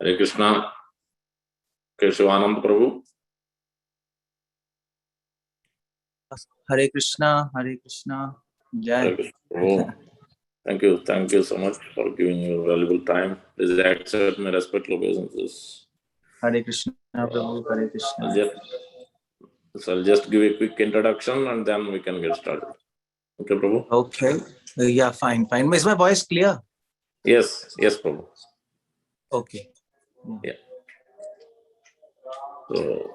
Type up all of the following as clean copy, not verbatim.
Hare Krishna, Kesavanand Prabhu. Hare Krishna, Jai. Hare Krishna Prabhu. Thank you so much for giving your valuable time. Please accept my respectful obeisances. Hare Krishna, Prabhu, Hare Krishna. I'll just give a quick introduction and then we can get started. Okay, Prabhu? Okay. Yeah, fine. Is my voice clear? Yes, Prabhu. Okay. Yeah. So,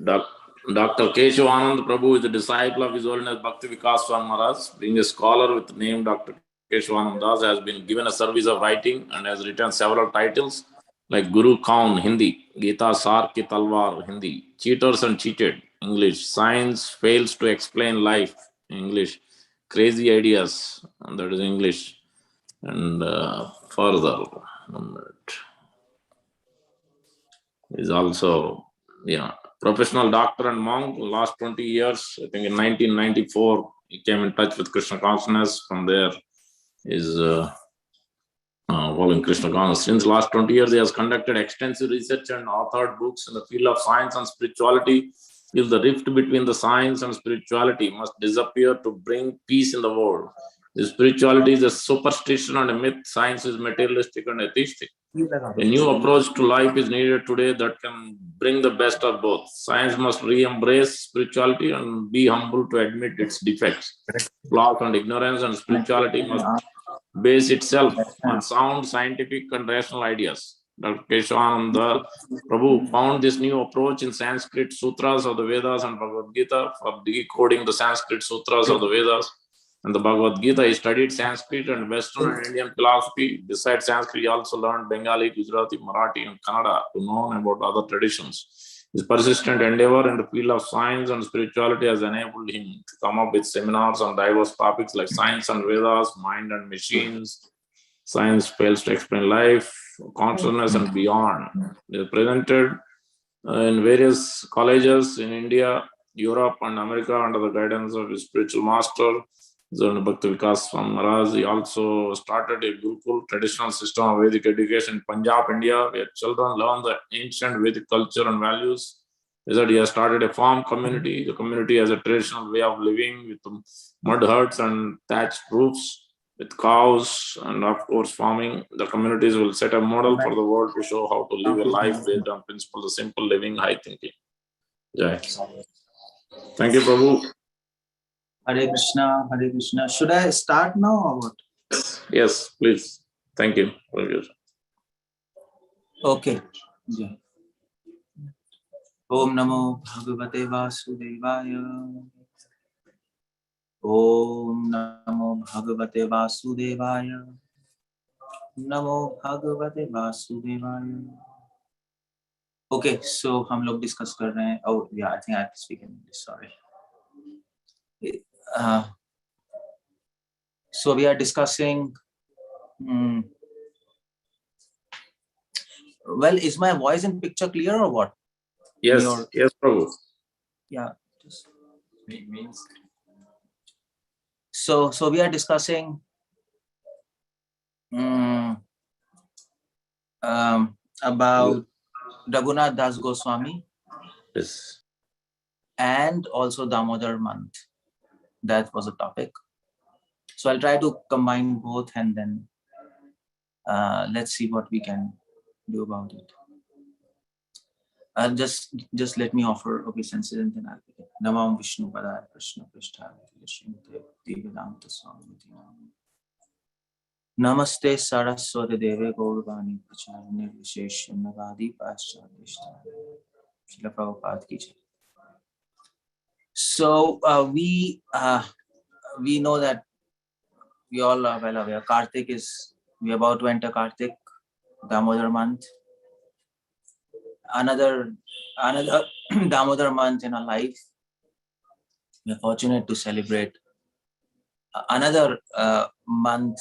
Dr. Kesavanand Prabhu is a disciple of His Holiness Bhakti Vikas Swami Maharaj. Being a scholar with the name Dr. Kesavanand Das, has been given a service of writing and has written several titles like Guru Kaun, Hindi, Gita Sar Ki Talwar, Hindi, Cheaters and Cheated, English, Science Fails to Explain Life, English, Crazy Ideas, and that is English, and further, is also, professional doctor and monk. Last 20 years, I think in 1994, he came in touch with Krishna consciousness. From there, is following Krishna consciousness. Since last 20 years, he has conducted extensive research and authored books in the field of science and spirituality. If the rift between the science and spirituality must disappear to bring peace in the world. The spirituality is a superstition and a myth. Science is materialistic and atheistic. A new approach to life is needed today that can bring the best of both. Science must re-embrace spirituality and be humble to admit its defects, flaws, and ignorance, and spirituality must base itself on sound scientific and rational ideas. Dr. Kesavanand Prabhu found this new approach in Sanskrit sutras of the Vedas and Bhagavad Gita. For decoding the Sanskrit sutras of the Vedas and the Bhagavad Gita, he studied Sanskrit and Western and Indian philosophy. Besides Sanskrit, he also learned Bengali, Gujarati, Marathi, and Kannada to know about other traditions. His persistent endeavor in the field of science and spirituality has enabled him to come up with seminars on diverse topics like science and Vedas, mind and machines, science fails to explain life, consciousness, and beyond. They are presented in various colleges in India, Europe, and America under the guidance of his spiritual master, Bhakti Vikas Swami Maharaj. He also started a Gurukul traditional system of Vedic education in Punjab, India, where children learn the ancient Vedic culture and values. He has started a farm community. The community has a traditional way of living with mud huts and thatched roofs, with cows, and of course farming. The communities will set a model for the world to show how to live a life based on principles of simple living, high thinking. Jai. Thank you, Prabhu. Hare Krishna, Hare Krishna. Should I start now or what? Yes, please. Thank you. Okay. Yeah. Om Namo Bhagavate Vasudevaya. Om Namo Bhagavate Vasudevaya. Namo Bhagavate Vasudevaya. Okay, so हम लोग discuss कर रहे हैं. Oh yeah, I think I have to speak in English. Sorry. So we are discussing. Well, is my voice and picture clear or what? Yes, yes, Prabhu. Yeah. Just means. So we are discussing about Raghunath Das Goswami. Yes. And also Damodar month. That was a topic. So I'll try to combine both and then let's see what we can do about it. Just let me offer obeisances and then I'll begin. Namam Vishnu Padaya Krishna Prishthaya Srimate Bhaktivedanta Swami. Namaste Saraswati Deve Gaurvani Pracharane Vishesha Nagadi Paschadishthaya. Srila Prabhupada ki jai. So we know that we all are well aware. Kartik we are about to enter Kartik, Damodar month. Another Damodar month in our life. We are fortunate to celebrate another month,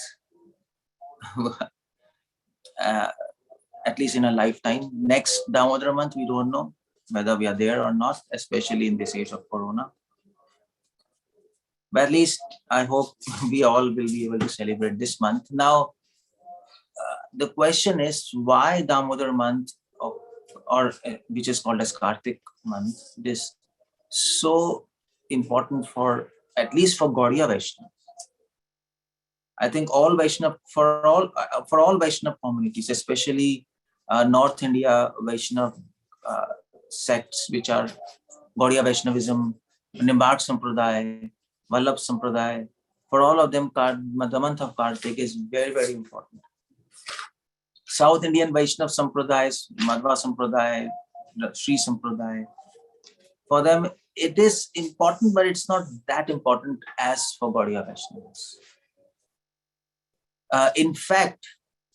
at least in a lifetime. Next Damodar month, we don't know whether we are there or not, especially in this age of Corona. But at least I hope we all will be able to celebrate this month. Now, the question is why Damodar month, or which is called as Kartik month, is so important for, at least for Gaudiya Vaishnava. I think all Vaishnava, for all Vaishnava communities, especially North India Vaishnava sects, which are Gaudiya Vaishnavism, Nimbark Sampradaya, Vallabh Sampradaya, for all of them, the month of Kartik is very, very important. South Indian Vaishnav Sampradayas, Madhva Sampradaya, Sri Sampradaya, for them it is important, but it's not that important as for Gaudiya Vaishnavas. In fact,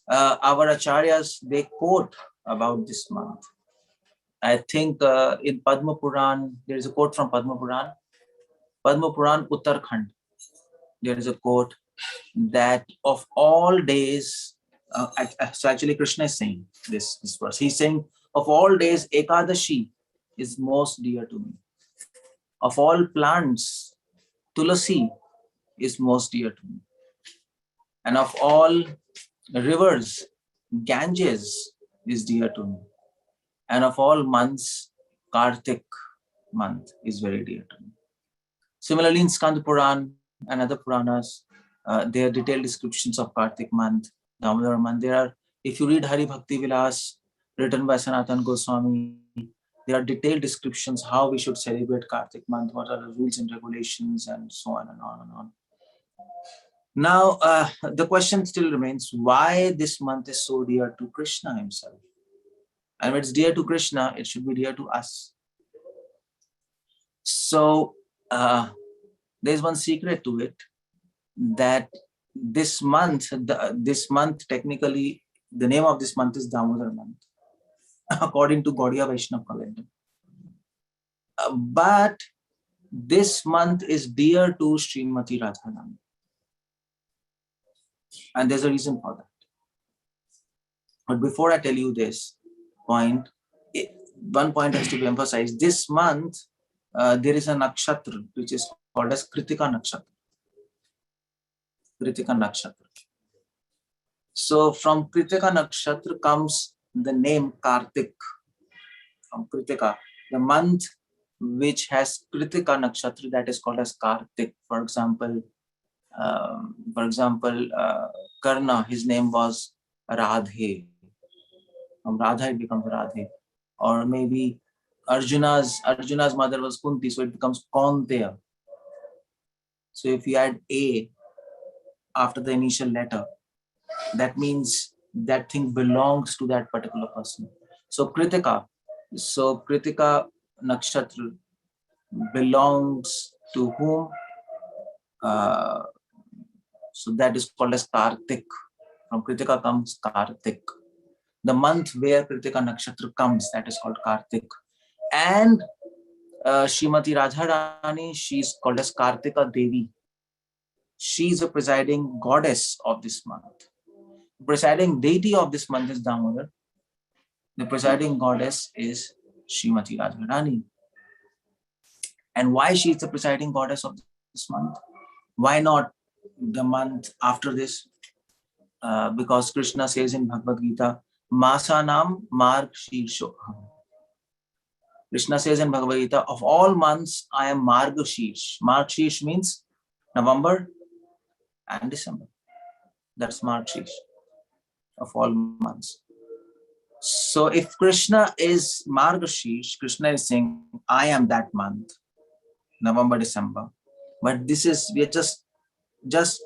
our acharyas, they quote about this month. I think in Padma Puran, there is a quote from Padma Puran Uttarakhand. There is a quote that of all days, so actually Krishna is saying this verse. He's saying, of all days, Ekadashi is most dear to me. Of all plants, Tulasi is most dear to me. And of all rivers, Ganges is dear to me. And of all months, Kartik month is very dear to me. Similarly, in Skand Puran and other Puranas, there are detailed descriptions of Kartik month, Damodar month. There are, if you read Hari Bhakti Vilas, written by Sanatan Goswami, there are detailed descriptions how we should celebrate Kartik month, what are the rules and regulations, and so on and on and on. Now, the question still remains, why this month is so dear to Krishna himself? And when it's dear to Krishna, it should be dear to us. So, there's one secret to it, that this month, technically, the name of this month is Damodar month, according to Gaudiya Vaishnava calendar. But this month is dear to Srimati Radharani. And there's a reason for that. But before I tell you this point, one point has to be emphasized. This month, there is a nakshatra which is called as Kritika nakshatra. Kritika nakshatra. So from Kritika nakshatra comes the name Kartik. From Kritika, the month which has Kritika nakshatra, that is called as Kartik. For example, Karna, his name was Radhe. From Radha it becomes Radhe. Or maybe Arjuna's mother was Kunti, so it becomes Kaunteya. So if you add A after the initial letter, that means that thing belongs to that particular person. So Kritika nakshatra belongs to whom? So that is called as Kartik. From Kritika comes Kartik. The month where Kritika nakshatra comes, that is called Kartik. And Srimati Radharani, she is called as Kartika Devi. She is a presiding goddess of this month. The presiding deity of this month is Damodar. The presiding goddess is Srimati Radharani. And why she is the presiding goddess of this month? Why not the month after this? Because Krishna says in Bhagavad Gita, Masanam Marg Shirsho. Krishna says in Bhagavad Gita, of all months, I am Marga Shirsh. Marg Shirsh means November and December. That's Marg Shirsh of all months. So if Krishna is Marga Shirsh, Krishna is saying, I am that month, November, December. But this is, we are just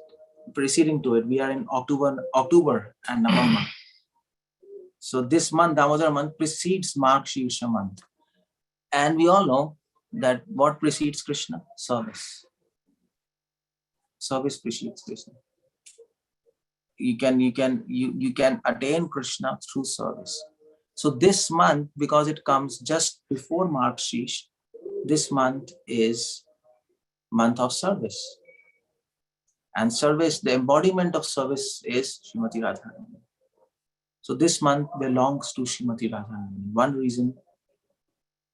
preceding to it. We are in October and November. So this month, Damodar month, precedes Marg Shirsha month. And we all know that what precedes Krishna? Service. Service precedes Krishna. You can attain Krishna through service. So this month, because it comes just before Marg Shirsha, this month is month of service. And service, the embodiment of service is Srimati Radharani. So this month belongs to Srimati Radharani. One reason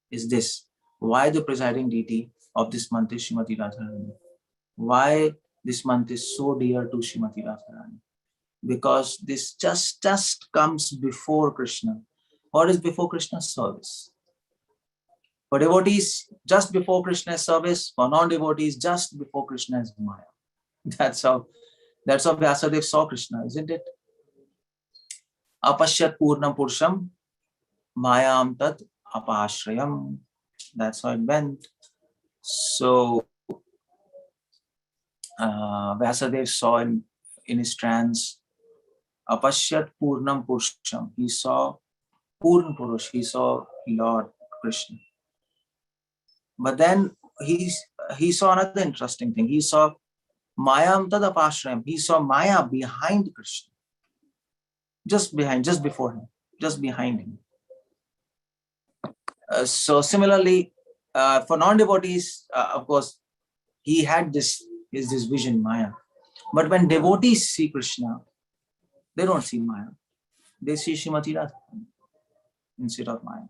is this. Why the presiding deity of this month is Srimati Radharani? Why this month is so dear to Srimati Radharani? because this just comes before Krishna. What is before Krishna's service? For devotees, just before Krishna's service. For non-devotees, just before Krishna's Maya. That's how Vyasadeva saw Krishna, isn't it? Apashyat purnam purusham mayam tat apashrayam. That's how it went. So Vyasadeva saw in his trance Apashyat purnam purusham. He saw Purna Purush. He saw Lord Krishna. But then he saw another interesting thing. He saw Mayam tad apashrayam. He saw Maya behind Krishna. Just before him, just behind him. So similarly, for non-devotees, of course, he had this vision, Maya. But when devotees see Krishna, they don't see Maya. They see Srimati Radha instead of Maya.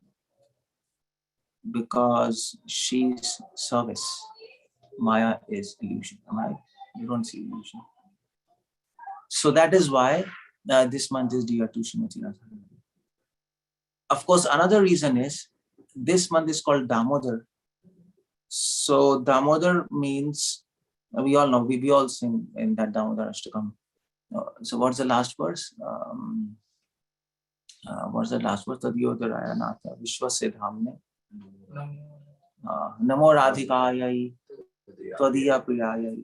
Because she's service. Maya is illusion. Right? You don't see illusion. So that is why this month is dear to Srimati Radha. Of course, another reason is this month is called Damodar. So Damodar means, we all know, we all sing in that Damodar Ashtakam. So what's the last verse? What's the last verse? Tadyodaraya Natha Vishwasya Dhamne Namo Radhikayai Tvadiya Priyayai.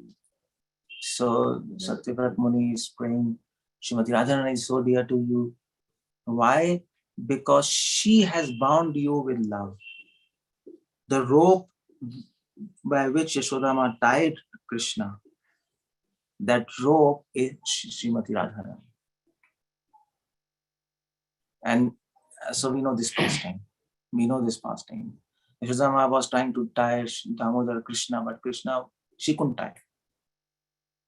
So Satyavrat Muni is praying, Srimati Radharani is so dear to you. Why? Because she has bound you with love. The rope by which Yashodama tied Krishna, that rope is Srimati Radharani. And so we know this pastime. Yashodama was trying to tie Damodar Krishna, but Krishna, she couldn't tie.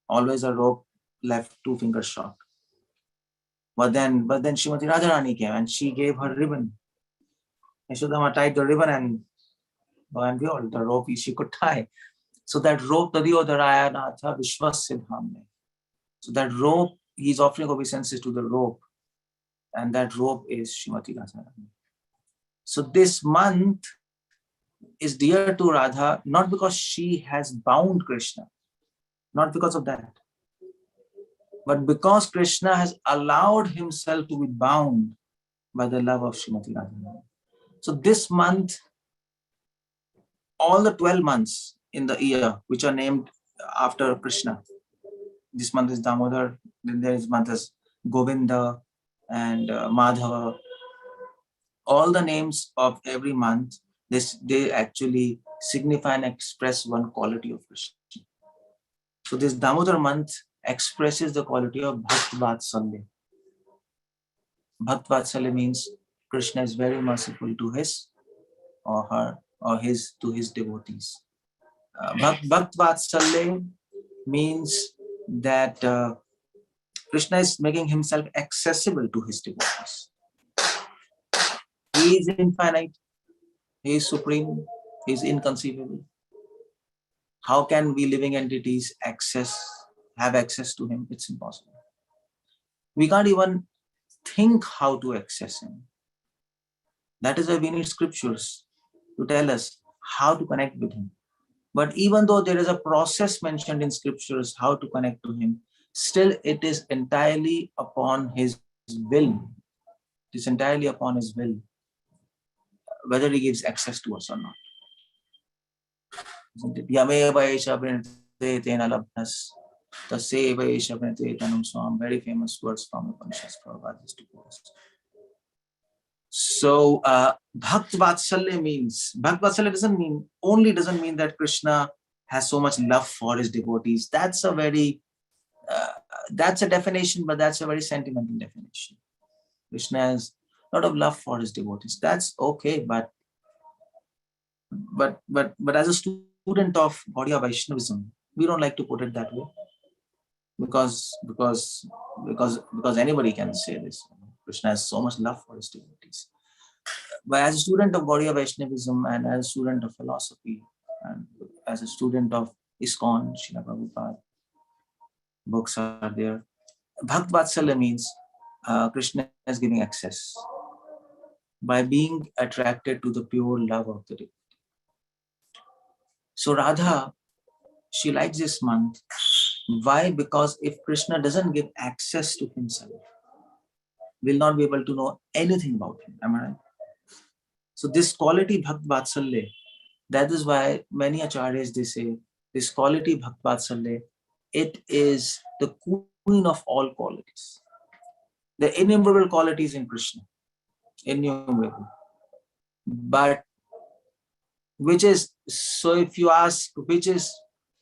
Always a rope left 2 fingers short. But then Srimati Radharani came and she gave her ribbon. Yashodama tied the ribbon and behold, the rope she could tie. So that rope, Tadyodaraya Natha Vishwasya Dhamne. So that rope, he's offering obeisances to the rope. And that rope is Srimati Radharani. So this month is dear to Radha, not because she has bound Krishna, not because of that, but because Krishna has allowed himself to be bound by the love of Srimati Radharani. So this month, all the 12 months in the year, which are named after Krishna, this month is Damodar, then there is month as Govinda and Madhava. All the names of every month, they actually signify and express one quality of Krishna. So this Damodar month expresses the quality of Bhakt Vatsalya. Bhakt Vatsalya means Krishna is very merciful to his or her or to his devotees. Bhakt Vatsalya means that Krishna is making himself accessible to his devotees. He is infinite, he is supreme, he is inconceivable. How can we living entities have access to him? It's impossible. We can't even think how to access him. That is why we need scriptures to tell us how to connect with him. But even though there is a process mentioned in scriptures how to connect to him, still it is entirely upon his will. It is entirely upon his will whether he gives access to us or not. Very famous words from Upanishads. So Bhakt Vatsalya means, Bhakt Vatsalya doesn't mean that Krishna has so much love for his devotees. That's a definition, but that's a very sentimental definition. Krishna has a lot of love for his devotees. That's okay, but as a student of Gaudiya Vaishnavism, we don't like to put it that way, because anybody can say this. Krishna has so much love for his devotees. But as a student of Gaudiya Vaishnavism and as a student of philosophy and as a student of ISKCON, Srila Prabhupada, books are there. Bhakt Vatsalya means Krishna is giving access by being attracted to the pure love of the devotee. So Radha, she likes this month. Why? Because if Krishna doesn't give access to himself, we'll not be able to know anything about him. Am I right? So this quality Bhakt Vatsalya, that is why many acharyas, they say, this quality Bhakt Vatsalya, it is the queen of all qualities. The innumerable qualities in Krishna, innumerable. But which is, so if you ask which is,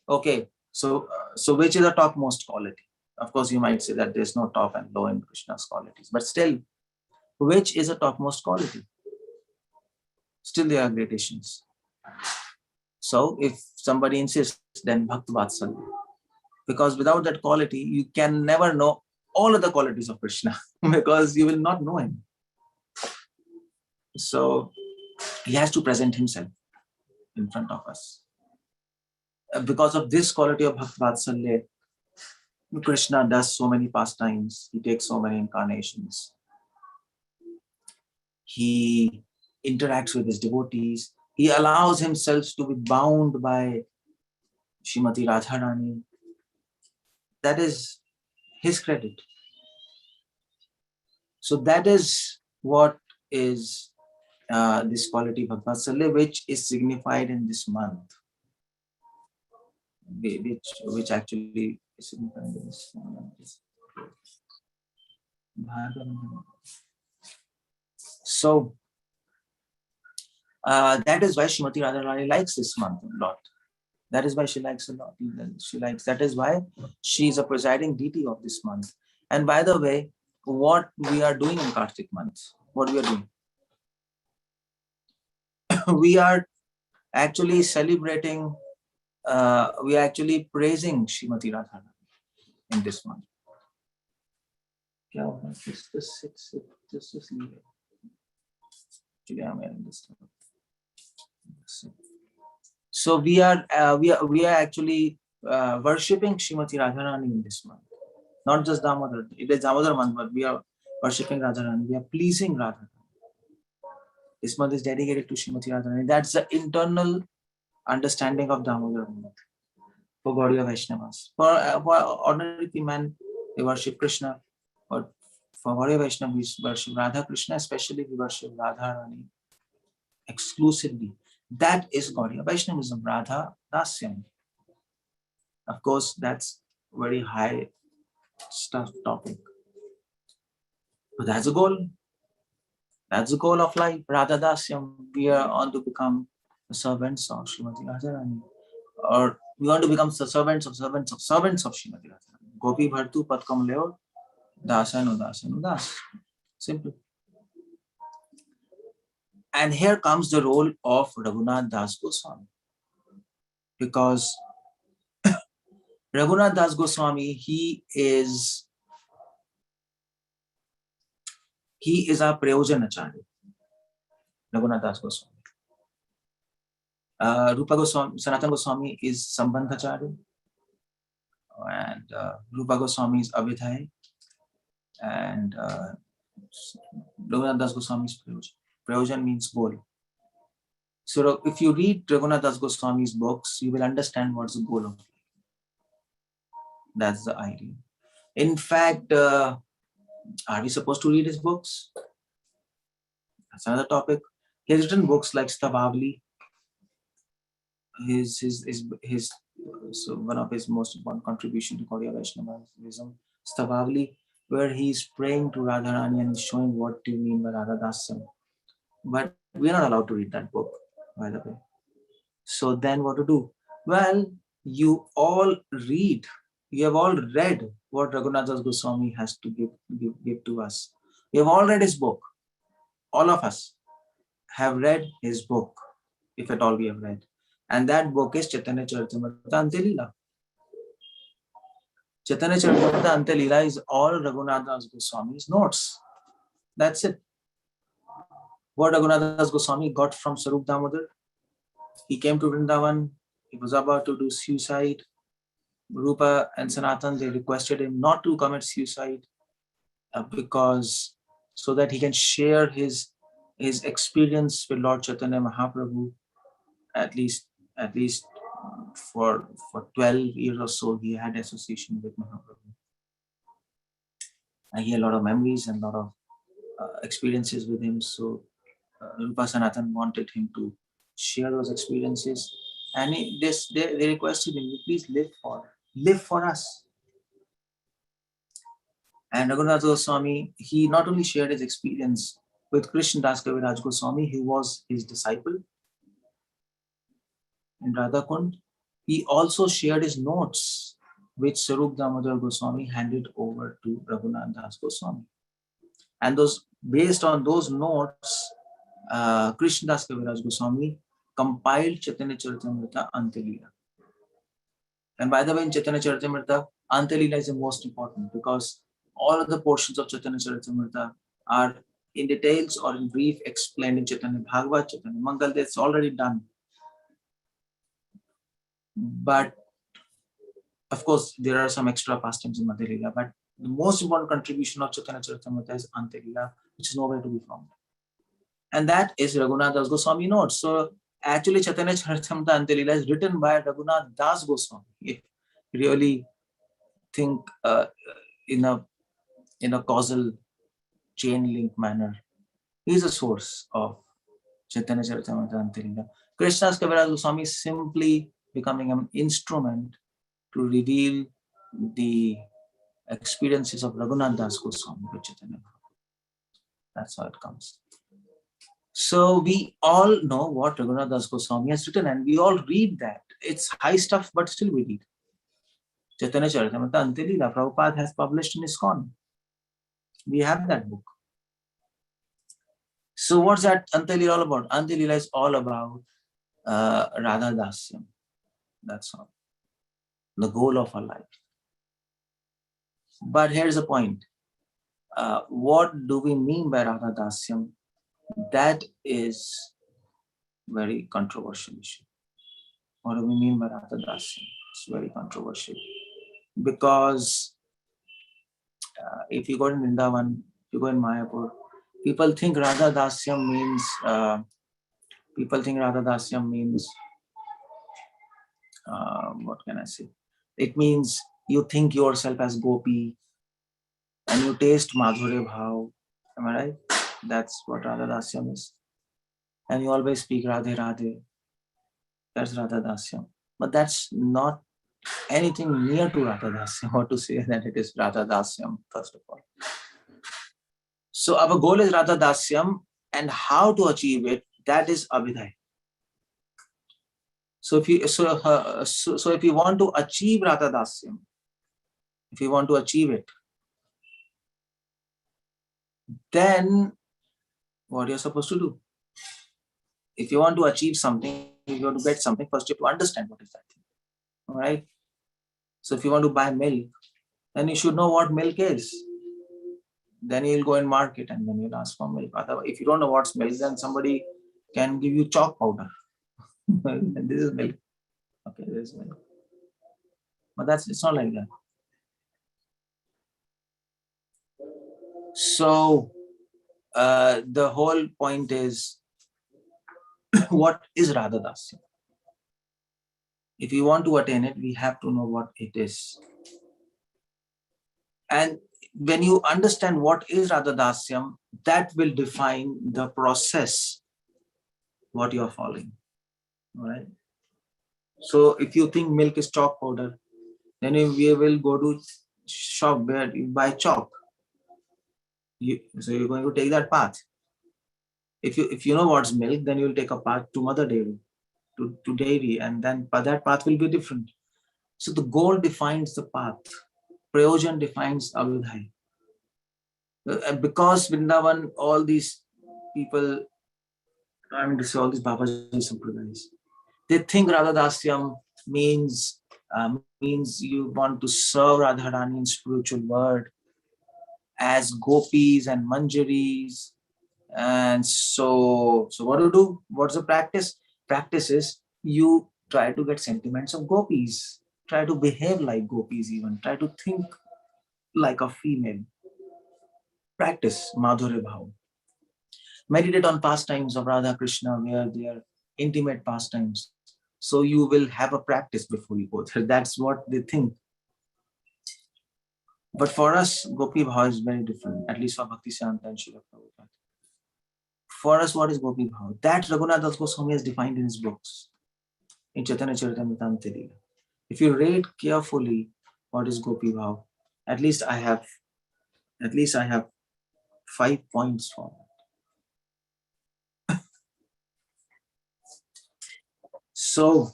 okay, so which is the topmost quality? Of course, you might say that there's no top and low in Krishna's qualities, but still, which is a topmost quality? Still there are gradations. So if somebody insists, then Bhakt Vatsalya. Because without that quality, you can never know all of the qualities of Krishna because you will not know him. So he has to present himself in front of us. Because of this quality of Bhakt Vatsalya, Krishna does so many pastimes, he takes so many incarnations, he interacts with his devotees, he allows himself to be bound by Srimati Radharani. That is his credit. So that is what is this quality of Vatsalya, which is signified in this month, which actually is signified in this month. So that is why Srimati Radharani likes this month a lot. That is why she likes a lot. She likes. That is why she is a presiding deity of this month. And by the way, what we are doing in Kartik month, what we are doing, we are actually celebrating. We are actually praising Srimati Radharani in this month. Just leave it. Actually, I'm in this. So we are actually worshipping Srimati Radharani in this month. Not just Damodar. It is Damodar month, but we are worshipping Radharani. We are pleasing Radharani. This month is dedicated to Srimati Radharani. That's the internal understanding of Damodar month for Gaudiya Vaishnavas. For ordinary man, they worship Krishna. But for Gaudiya Vaishnava, we worship Radha Krishna, especially we worship Radharani exclusively. That is Gaudiya Vaishnavism, Radha Dasyam. Of course, that's very high stuff topic. But that's the goal. That's the goal of life. Radha Dasyam. We are on to become the servants of Srimati Radharani. Or we want to become the servants of Srimati Radharani. Gopi Bhartu Patkam Leo Dasan Udas. Simple. And here comes the role of Raghunath Das Goswami. Because Raghunath Das Goswami, he is our Prayojan Acharya. Raghunath Das Goswami. Rupa Goswami, Sanatana Goswami is Sambandhacharya. And Rupa Goswami is Abhidhai. And Raghunath Das Goswami is Prayojan. Prayojan means goal. So if you read Raghunath Das Goswami's books, you will understand what's the goal of life. That's the idea. In fact, are we supposed to read his books? That's another topic. He has written books like Stavavli. So one of his most important contribution to Gaudiya Vaishnavism, Stavavli, where he's praying to Radharani and showing what do you mean by Radha Dasyam. But we're not allowed to read that book, by the way. So then what to do? Well, you all read. You have all read what Raghunath Das Goswami has to give to us. We have all read his book. All of us have read his book, if at all we have read. And that book is Chaitanya Charitamrita Antelila. Chaitanya Charitamrita Antelila is all Raghunath Das Goswami's notes. That's it. What Raghunath Das Goswami got from Sarup Damodar. He came to Vrindavan. He was about to do suicide. Rupa and Sanatan, they requested him not to commit suicide because so that he can share his experience with Lord Chaitanya Mahaprabhu. At least for 12 years or so, he had association with Mahaprabhu. And he had a lot of memories and a lot of experiences with him. So Rupa Sanatan wanted him to share those experiences. And they requested him, please live for us. And Raghunath Goswami, he not only shared his experience with Krishna Das Kaviraj Goswami, who was his disciple in Radhakund, he also shared his notes, which Sarup Damodar Goswami handed over to Raghunath Das Goswami. And based on those notes, Krishna Das Kaviraj Goswami compiled Chaitanya Charitamrita Antilila. And by the way, in Chaitanya Charitamrita, Antilila is the most important because all of the portions of Chaitanya Charitamrita are in details or in brief explained in Chaitanya Bhagavat, Chaitanya Mangal. That's already done. But of course, there are some extra pastimes in Madhya Lila, but the most important contribution of Chaitanya Charitamrita is Antilila, which is nowhere to be found. And that is Raghunath Das Goswami notes. So actually, Chaitanya Charitamrita Antilila is written by Raghunath Das Goswami. If you really think in a causal chain link manner, he is a source of Chaitanya Charitamrita Antilila. Krishna Das Kaviraj Goswami is simply becoming an instrument to reveal the experiences of Raghunath Das Goswami with Chaitanya. That's how it comes. So we all know what Raghunath Das Goswami has written, and we all read that. It's high stuff, but still we read. Chaitanya Charitamrita Antilila, Prabhupada has published in ISKCON. We have that book. So what's that Antilila all about? Antilila is all about Radha Dasyam. That's all. The goal of our life. But here's the point. What do we mean by Radha Dasyam? That is very controversial issue. What do we mean by Radha Dasyam? It's very controversial. Because if you go in Vrindavan, if you go in Mayapur, people think Radha Dasyam means what can I say? It means you think yourself as Gopi and you taste Madhurya Bhav. Am I right? That's what Radha Dasyam is. And you always speak Radhe Radhe. That's Radha Dasyam. But that's not anything near to Radha Dasyam, or to say that it is Radha Dasyam, first of all. So our goal is Radha Dasyam, and how to achieve it, that is Abhidhay. So if you want to achieve Radha Dasyam, if you want to achieve it, then what you're supposed to do? If you want to achieve something, if you want to get something, first you have to understand what is that thing. All right. So if you want to buy milk, then you should know what milk is. Then you'll go in market and then you'll ask for milk. Otherwise, if you don't know what's milk, then somebody can give you chalk powder. This is milk. Okay, this is milk. But it's not like that. So the whole point is, what is Radha Dasyam? If we want to attain it, we have to know what it is. And when you understand what is Radha Dasyam, that will define the process, what you are following. All right. So if you think milk is chalk powder, then we will go to shop where you buy chalk. So you're going to take that path. If you know what's milk, then you'll take a path to Mother Dairy, to dairy, and then that path will be different. So the goal defines the path. Prayojan defines Abhidhay. Because Vrindavan, all these people, I mean to say all these Babaji Sampradayas, they think Radha Dasyam means you want to serve Radharani in spiritual world as gopis and manjaris. And so what do you do? What's the practice? Practice is you try to get sentiments of gopis. Try to behave like gopis even. Try to think like a female. Practice Madhurya Bhav. Meditate on pastimes of Radha Krishna, where they are intimate pastimes. So you will have a practice before you go there. That's what they think. But for us, Gopi Bhav is very different, at least for Bhakti Siddhanta and Srila Prabhupada. For us, what is Gopi Bhav? That Raghunath Das Goswami has defined in his books, in Chaitanya Charitamrita Leela. If you read carefully what is Gopi Bhav, at least I have 5 points for that. So,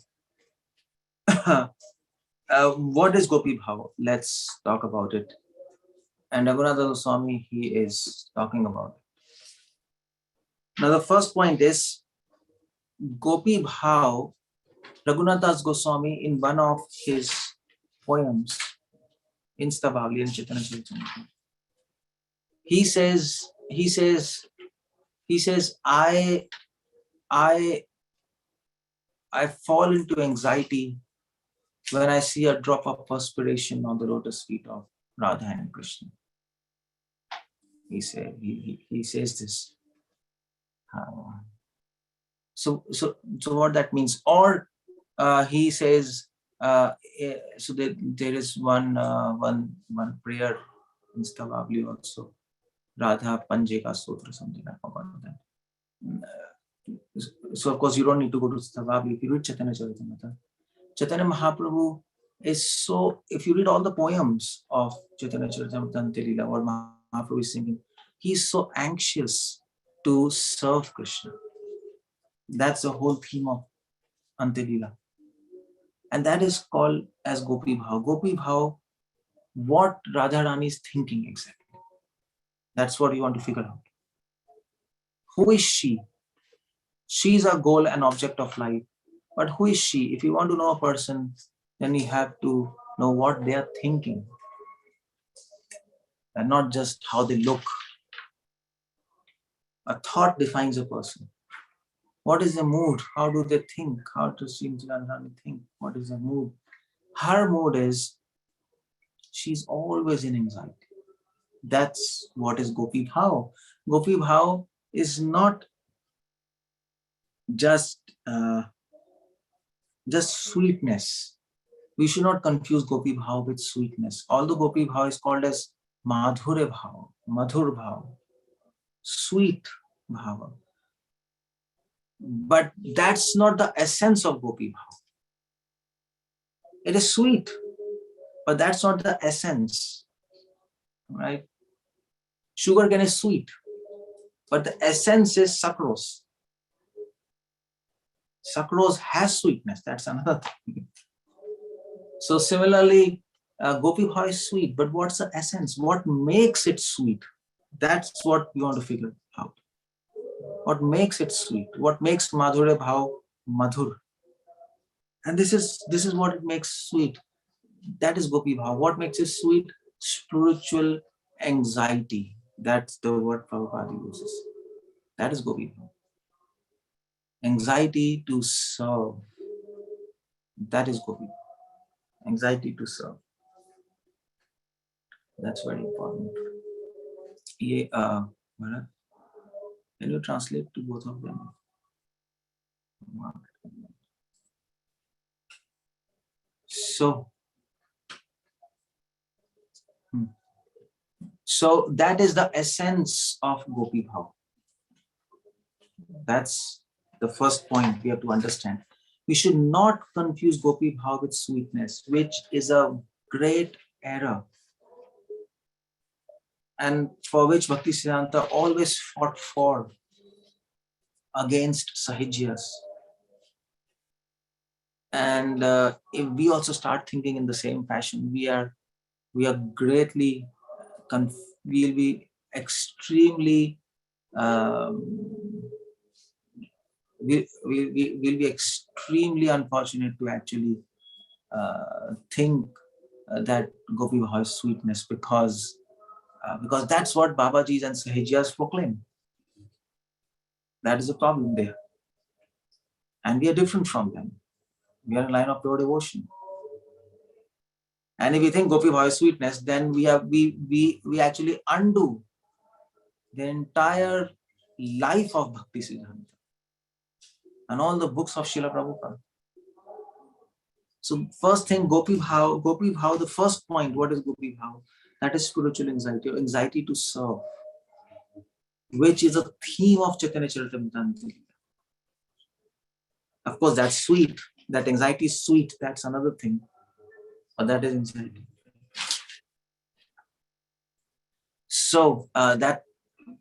what is Gopi Bhav? Let's talk about it. And Raghunath Das Goswami, he is talking about it. Now, the first point is Gopi Bhav. Raghunath Das Goswami, in one of his poems, in Stavavli and Chaitanya Charitamrita, he says, I fall into anxiety when I see a drop of perspiration on the lotus feet of Radha and Krishna. He says this. So what that means? Or he says, so there is one prayer in Stavavli also, Radha Panje Ka Sutra, something like that. So of course you don't need to go to Stavavli. If you read Chaitanya Charitamrita, Chaitanya Mahaprabhu is so, if you read all the poems of Chaitanya Charitamrita Leela, or Mahaprabhu is singing, he's so anxious to serve Krishna. That's the whole theme of Leela. And that is called as Gopi Bhav. Gopi Bhav, what Radharani is thinking exactly. That's what you want to figure out. Who is she? She is a goal and object of life. But who is she? If you want to know a person, then you have to know what they are thinking. And not just how they look. A thought defines a person. What is the mood? How do they think? How does Radharani think? What is the mood? Her mood is, she's always in anxiety. That's what is Gopi Bhav. Gopi Bhav is not just sweetness. We should not confuse Gopi Bhav with sweetness. Although Gopi Bhav is called as Madhurya Bhav, Madhur Bhav, sweet Bhav. But that's not the essence of Gopi Bhav. It is sweet, but that's not the essence. Right? Sugar cane is sweet, but the essence is sucrose. Sucrose has sweetness. That's another thing. So similarly, Gopi Bhav is sweet, but what's the essence? What makes it sweet? That's what we want to figure out. What makes it sweet? What makes Madhurya Bhav Madhur? And this is what it makes sweet. That is Gopi Bhav. What makes it sweet? Spiritual anxiety. That's the word Prabhupada uses. That is Gopi Bhav. Anxiety to serve. That is Gopi Bhav. Anxiety to serve. That's very important. Bharat, can you translate to both of them? So that is the essence of Gopi Bhav. That's the first point we have to understand. We should not confuse Gopi Bhav with sweetness, which is a great error, and for which Bhakti Siddhanta always fought for against Sahajyas. And if we also start thinking in the same fashion, we are greatly, we'll be extremely, we'll be extremely unfortunate to actually think that Gopi Bhav is sweetness, because that's what Babajis and Sahajyas proclaim. That is a problem there. And we are different from them. We are in line of pure devotion. And if we think Gopi Bhava is sweetness, then we actually undo the entire life of Bhakti Siddhanta and all the books of Srila Prabhupada. So first thing, Gopi Bhava, the first point, what is Gopi Bhava? That is spiritual anxiety, or anxiety to serve, which is a theme of Chaitanya Charitamrita. Of course, that's sweet. That anxiety is sweet. That's another thing. But that is anxiety. So that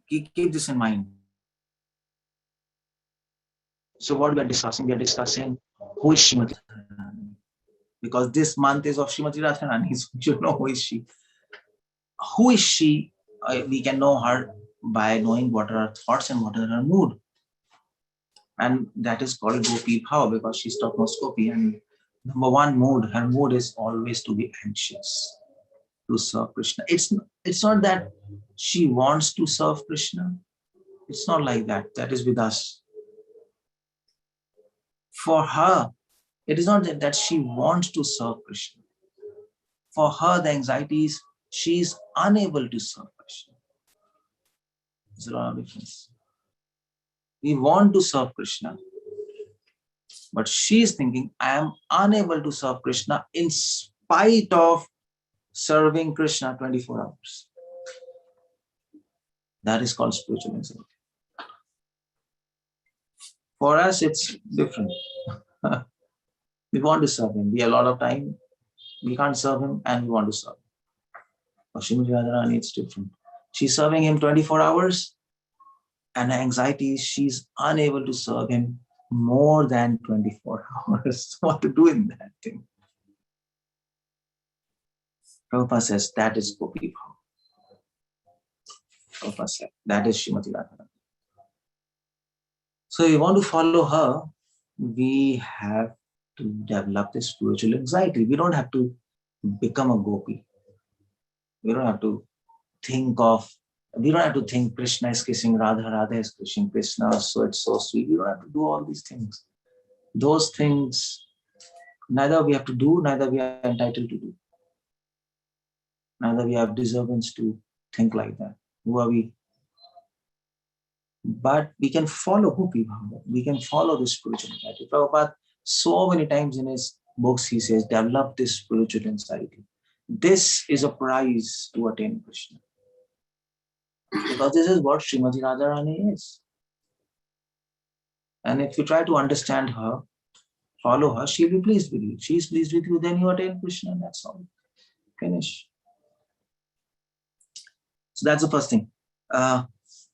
keep this in mind. So what we are discussing who is Srimati Radharani. Because this month is of Srimati Radharani, so you should know who is she. Who is she? We can know her by knowing what are her thoughts and what are her mood. And that is called Gopi Bhava, because she's topmost Gopi. And number one mood, her mood is always to be anxious to serve Krishna. It's not that she wants to serve Krishna. It's not like that. That is with us. For her, it is not that she wants to serve Krishna. For her, the anxiety is she is unable to serve Krishna. There's a lot of difference. We want to serve Krishna, but she is thinking, I am unable to serve Krishna in spite of serving Krishna 24 hours. That is called spiritual anxiety. For us, it's different. We want to serve him. We have a lot of time. We can't serve him and we want to serve him. For Srimati Radharani, it's different. She's serving him 24 hours, and the anxiety is she's unable to serve him more than 24 hours. What to do in that thing? Prabhupada says that is Gopi Bhava. Prabhupada said that is Srimati Radharani. So if we want to follow her, we have to develop this spiritual anxiety. We don't have to become a gopi. We don't have to think Krishna is kissing Radha, Radha is kissing Krishna, so it's so sweet. We don't have to do all these things. Those things, neither we have to do, neither we are entitled to do. Neither we have deservance to think like that. Who are we? But we can follow Gopi Bhava. We can follow this spiritual anxiety. Prabhupada, so many times in his books, he says, develop this spiritual anxiety. This is a prize to attain Krishna. Because this is what Srimati Radharani is. And if you try to understand her, follow her, she'll be pleased with you. She's pleased with you, then you attain Krishna. That's all. Finish. So that's the first thing.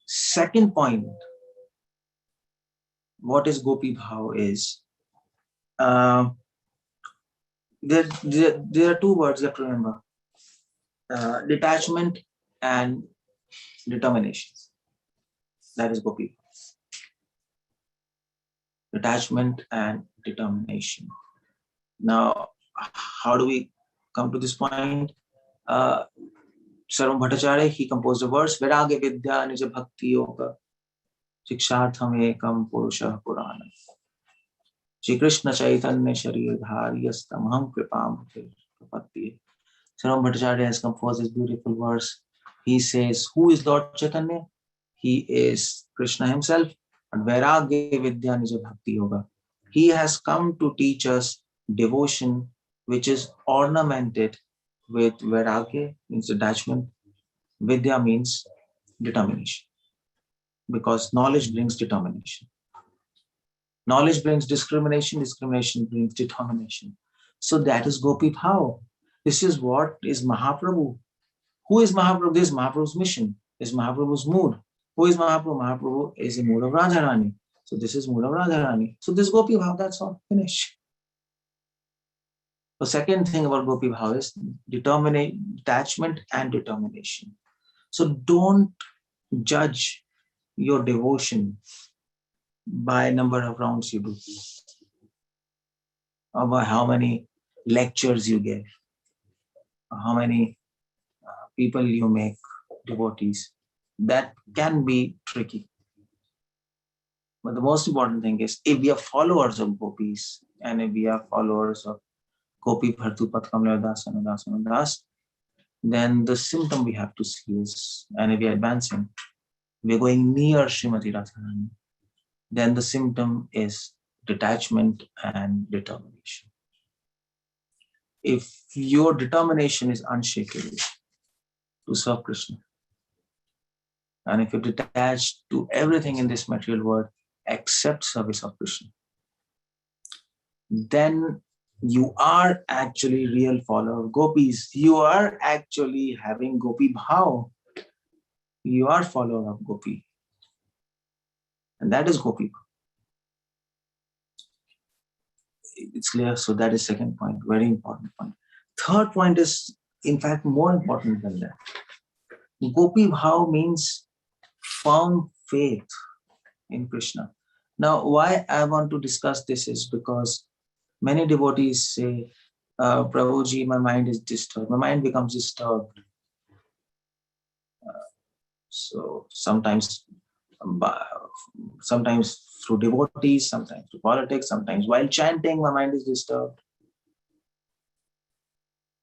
Second point, what is Gopi Bhava is, there are two words you have to remember. Detachment and determination. That is Gopi. Detachment and determination. Now, how do we come to this point? Sarvam Bhattacharya, he composed a verse, Viragya Vidya Nija Bhakti Yoga Shikshartham Ekam Purusha Purana Shri Krishna Chaitanya Sharir Dhariyastamham Kripam Prapatti. Sarvam Bhattacharya has composed this beautiful verse. He says, who is Lord Chaitanya? He is Krishna himself. And Vairagya Vidya Nija Bhakti Yoga. He has come to teach us devotion which is ornamented with Vairagya, means detachment. Vidya means determination. Because knowledge brings determination. Knowledge brings discrimination, discrimination brings determination. So that is Gopi Bhava. This is what is Mahaprabhu. Who is Mahaprabhu? This is Mahaprabhu's mission. This is Mahaprabhu's mood. Who is Mahaprabhu? Mahaprabhu is in mood of Radharani. So this is mood of Radharani. So this Gopi Bhava, that's all. Finish. The second thing about Gopi Bhava is detachment and determination. So don't judge your devotion by number of rounds you do, or by how many lectures you give, or how many people you make devotees. That can be tricky. But the most important thing is, if we are followers of gopis and if we are followers of Gopi Bhartu Pat Kamla Das Anudas Anudas, then the symptom we have to see is, and if we are advancing, we're going near Srimati Radharani, then the symptom is detachment and determination. If your determination is unshakable to serve Krishna, and if you're detached to everything in this material world except service of Krishna, then you are actually real follower of gopis. You are actually having gopi bhav. You are follower of gopi. And that is gopi bhav. It's clear. So that is second point, very important point. Third point is, in fact, more important than that. Gopi bhav means firm faith in Krishna. Now, why I want to discuss this is because many devotees say, Prabhuji, my mind is disturbed. My mind becomes disturbed. So sometimes through devotees, sometimes through politics, sometimes while chanting, my mind is disturbed.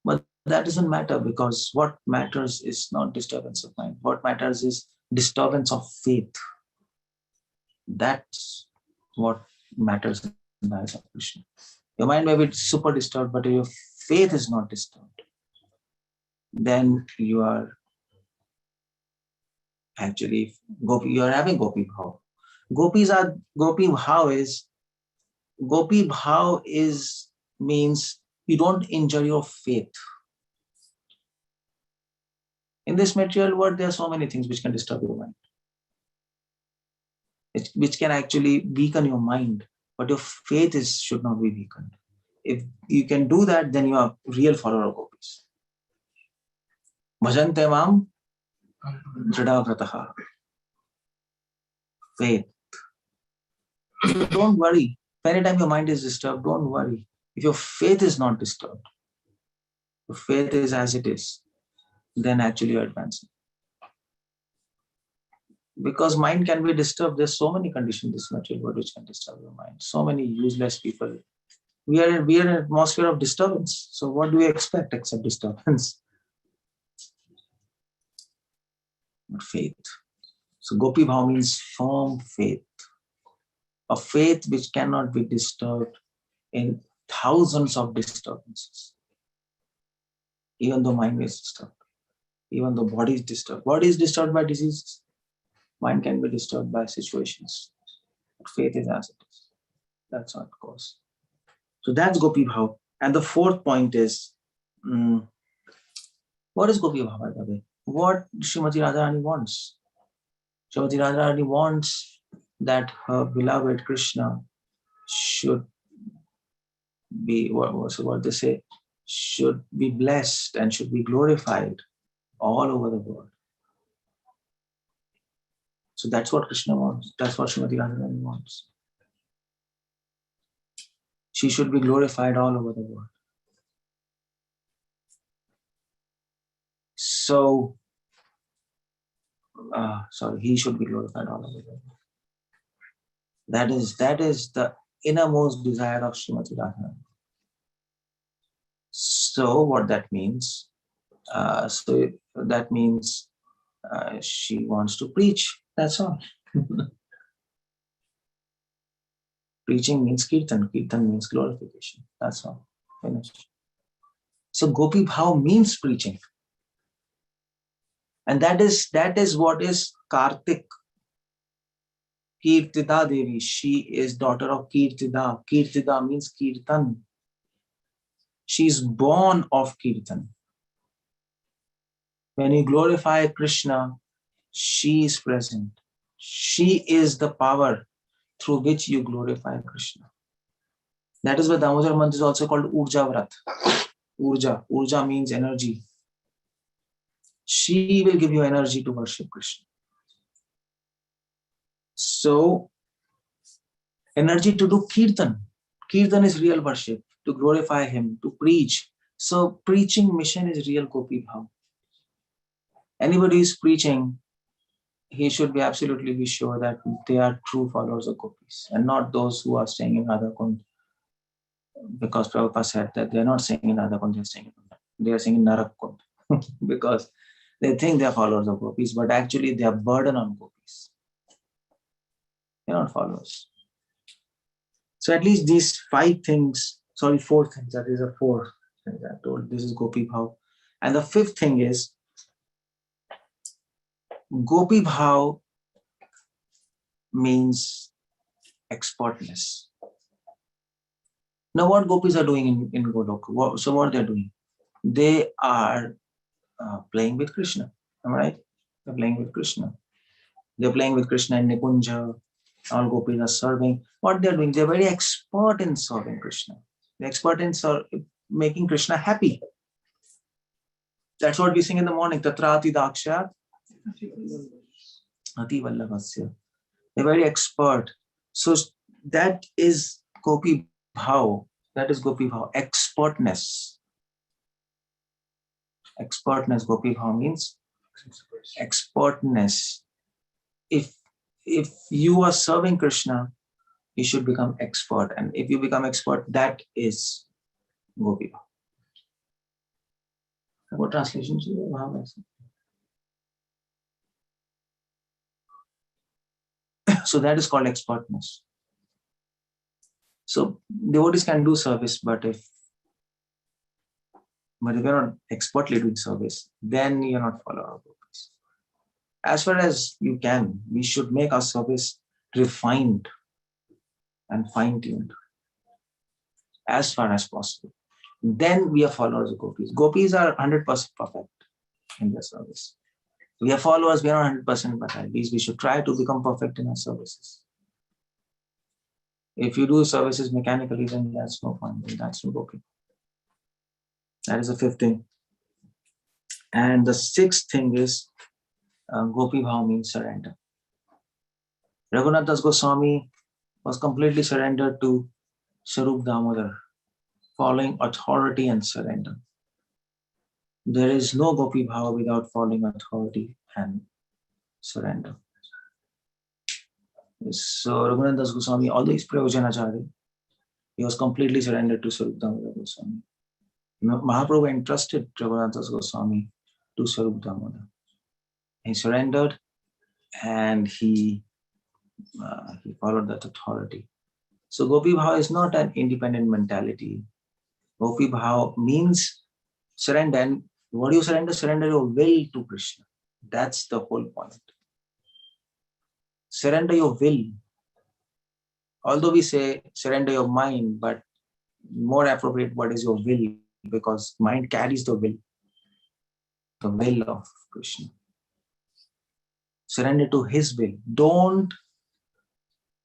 But that doesn't matter, because what matters is not disturbance of mind. What matters is disturbance of faith. That's what matters in the eyes of Krishna. Your mind may be super disturbed, but if your faith is not disturbed, then you are actually you are having gopi bhav. Gopi bhav is means you don't injure your faith. In this material world, there are so many things which can disturb your mind, which can actually weaken your mind, but your faith should not be weakened. If you can do that, then you are real follower of gopis. Bhajante mam dridhavrataha. Faith. So don't worry. Anytime your mind is disturbed, don't worry. If your faith is not disturbed, your faith is as it is, then actually you're advancing. Because mind can be disturbed. There's so many conditions in this material world which can disturb your mind. So many useless people. We are in an atmosphere of disturbance. So what do we expect except disturbance? But faith. So gopi bhav means firm faith. A faith which cannot be disturbed in thousands of disturbances. Even though mind is disturbed. Even though body is disturbed. Body is disturbed by diseases. Mind can be disturbed by situations. But faith is as it is. That's how it goes. So that's gopi bhav. And the fourth point is, what is gopi bhav, by the way? What Srimati Radharani wants? Srimati Radharani wants that her beloved Krishna should be, what they say, should be blessed and should be glorified all over the world. So that's what Krishna wants. That's what Srimati Radharani wants. She should be glorified all over the world. So, he should be glorified all over the world. That is the innermost desire of Srimati Radharani. So what that means? She wants to preach. That's all. Preaching means kirtan. Kirtan means glorification. That's all. Finished. So gopi bhav means preaching. And that is what is Kartik. Kirtida Devi. She is daughter of Kirtida. Kirtida means kirtan. She is born of kirtan. When you glorify Krishna, she is present. She is the power through which you glorify Krishna. That is why Damodar month is also called Urja Vrat. Urja. Urja means energy. She will give you energy to worship Krishna. So, energy to do kirtan. Kirtan is real worship, to glorify him, to preach. So, preaching mission is real gopi bhav. Anybody who is preaching, he should be absolutely be sure that they are true followers of gopis and not those who are staying in Radha Kund. because Prabhupada said that they're not singing Radha Kund, they're singing Narak Kund because they think they're followers of gopis, but actually they are burden on gopis. They're not followers. So at least these 4 things, that is a 4 things I told. This is Gopi Bhav. And the 5th thing is Gopi Bhav means expertness. Now what gopis are doing in Golok? So what they're doing? They are playing with Krishna. Am I right? They're playing with Krishna. They're playing with Krishna in Nikunja. All gopis are serving. What they're doing? They're very expert in serving Krishna. They're expert in making Krishna happy. That's what we sing in the morning. Tatrati Daksha Ati Vallabhasya. They're very expert. So that is Gopi Bhav. That is Gopi Bhav. Expertness. Expertness. Gopi Bhav means expertness. If you are serving Krishna, you should become expert. And if you become expert, that is Gopi Bhav. What translation should you have? So that is called expertness. So devotees can do service, but if you're not expertly doing service, then you're not follower of gopis. As far as you can, we should make our service refined and fine-tuned as far as possible. Then we are followers of gopis. Gopis are 100% perfect in their service. We are followers, we are not 100%, but at least we should try to become perfect in our services. If you do services mechanically, then that's no fun. That's no gopi. That is the 5th thing. And the 6th thing is Gopi Bhav means surrender. Raghunath Das Goswami was completely surrendered to Sarup Damodar, following authority and surrender. There is no Gopi Bhav without following authority and surrender. So Raghunath Das Goswami, although he's Prayojanacharya, he was completely surrendered to Sarup Damodar Goswami. Mahaprabhu entrusted Raghunath Das Goswami to Sarup Damodar. He surrendered and he followed that authority. So Gopi Bhav is not an independent mentality. Gopi Bhav means surrender. And what do you surrender? Surrender your will to Krishna. That's the whole point. Surrender your will. Although we say surrender your mind, but more appropriate word is your will, because mind carries the will of Krishna. Surrender to his will. Don't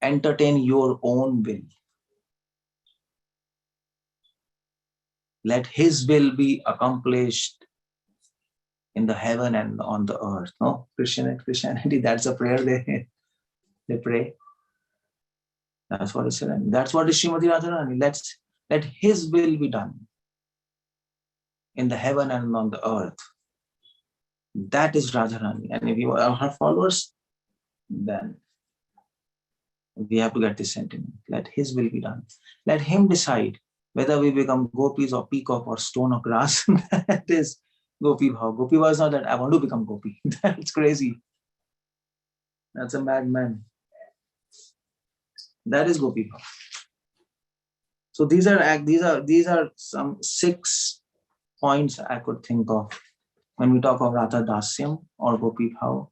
entertain your own will. Let his will be accomplished in the heaven and on the earth. No, Christianity, that's a prayer they pray. That's what is surrender. That's what is Srimati Radharani. Let his will be done in the heaven and on the earth. That is Radharani. And if you are her followers, then we have to get this sentiment. Let his will be done. Let him decide whether we become gopis or peacock or stone or grass. That is Gopi Bhav. Gopi Bhav is not that I want to become gopi. That's crazy. That's a madman. That is Gopi Bhav. So these are some 6 points I could think of when we talk of Radha Dasyam or Gopi Bhav.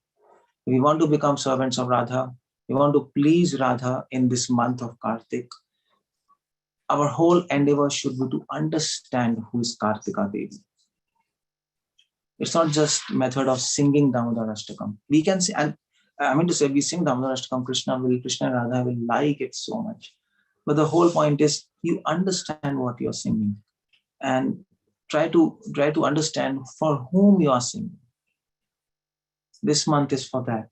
We want to become servants of Radha. We want to please Radha in this month of Kartik. Our whole endeavor should be to understand who is Kartika Devi. It's not just method of singing Damodar Ashtakam. We can say, and I mean to say, we sing Damodar Ashtakam, Krishna and Radha will like it so much. But the whole point is you understand what you're singing and try to understand for whom you are singing. This month is for that.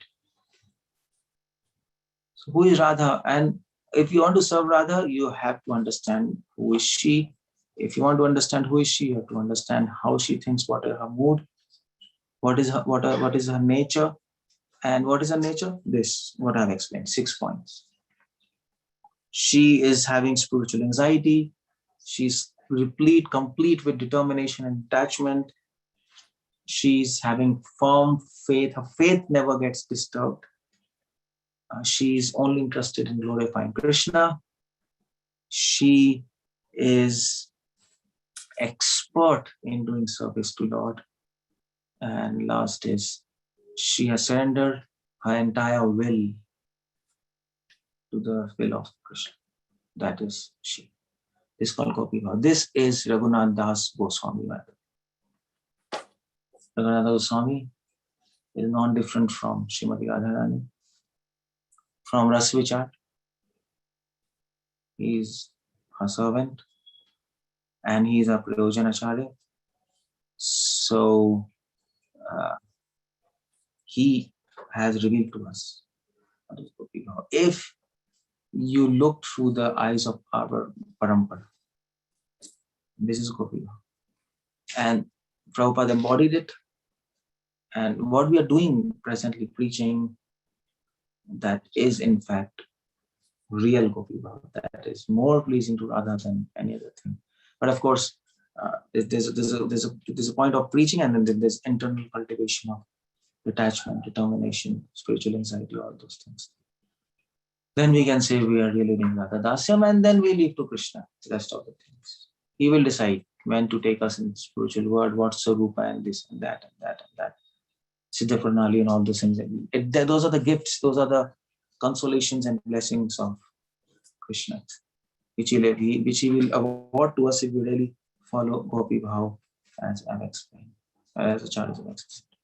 So who is Radha? And if you want to serve Radha, you have to understand who is she. If you want to understand who is she, you have to understand how she thinks, what is her mood, what is her nature. And what is her nature? This, what I've explained, 6 points. She is having spiritual anxiety. She's complete with determination and attachment. She's having firm faith. Her faith never gets disturbed. She's only interested in glorifying Krishna. She is expert in doing service to Lord. And last is, she has surrendered her entire will to the will of Krishna. That is she. This is called Gopi Bhav. This is Raghunath Das Goswami. Raghunath Goswami is non-different from Srimati Radharani. From Rasvichar, he is her servant and he is a Prayojanacharya. So he has revealed to us what is Gopi Bhav. If you look through the eyes of our parampara, this is Gopi Bhav. And Prabhupada embodied it. And what we are doing presently, preaching, that is in fact real Gopi Bhav. That is more pleasing to Radha than any other thing. But of course, there's a point of preaching, and then there's internal cultivation of detachment, determination, spiritual anxiety, all those things. Then we can say we are really doing Radha Dasyam, and then we leave to Krishna the rest of the things. He will decide when to take us in the spiritual world, what's Sarupa, and this and that and that and that. Siddha Pranali and all those things. Those are the gifts, those are the consolations and blessings of Krishna, which he will award to us if we really follow Gopi Bhav as I've explained, as a child of explained.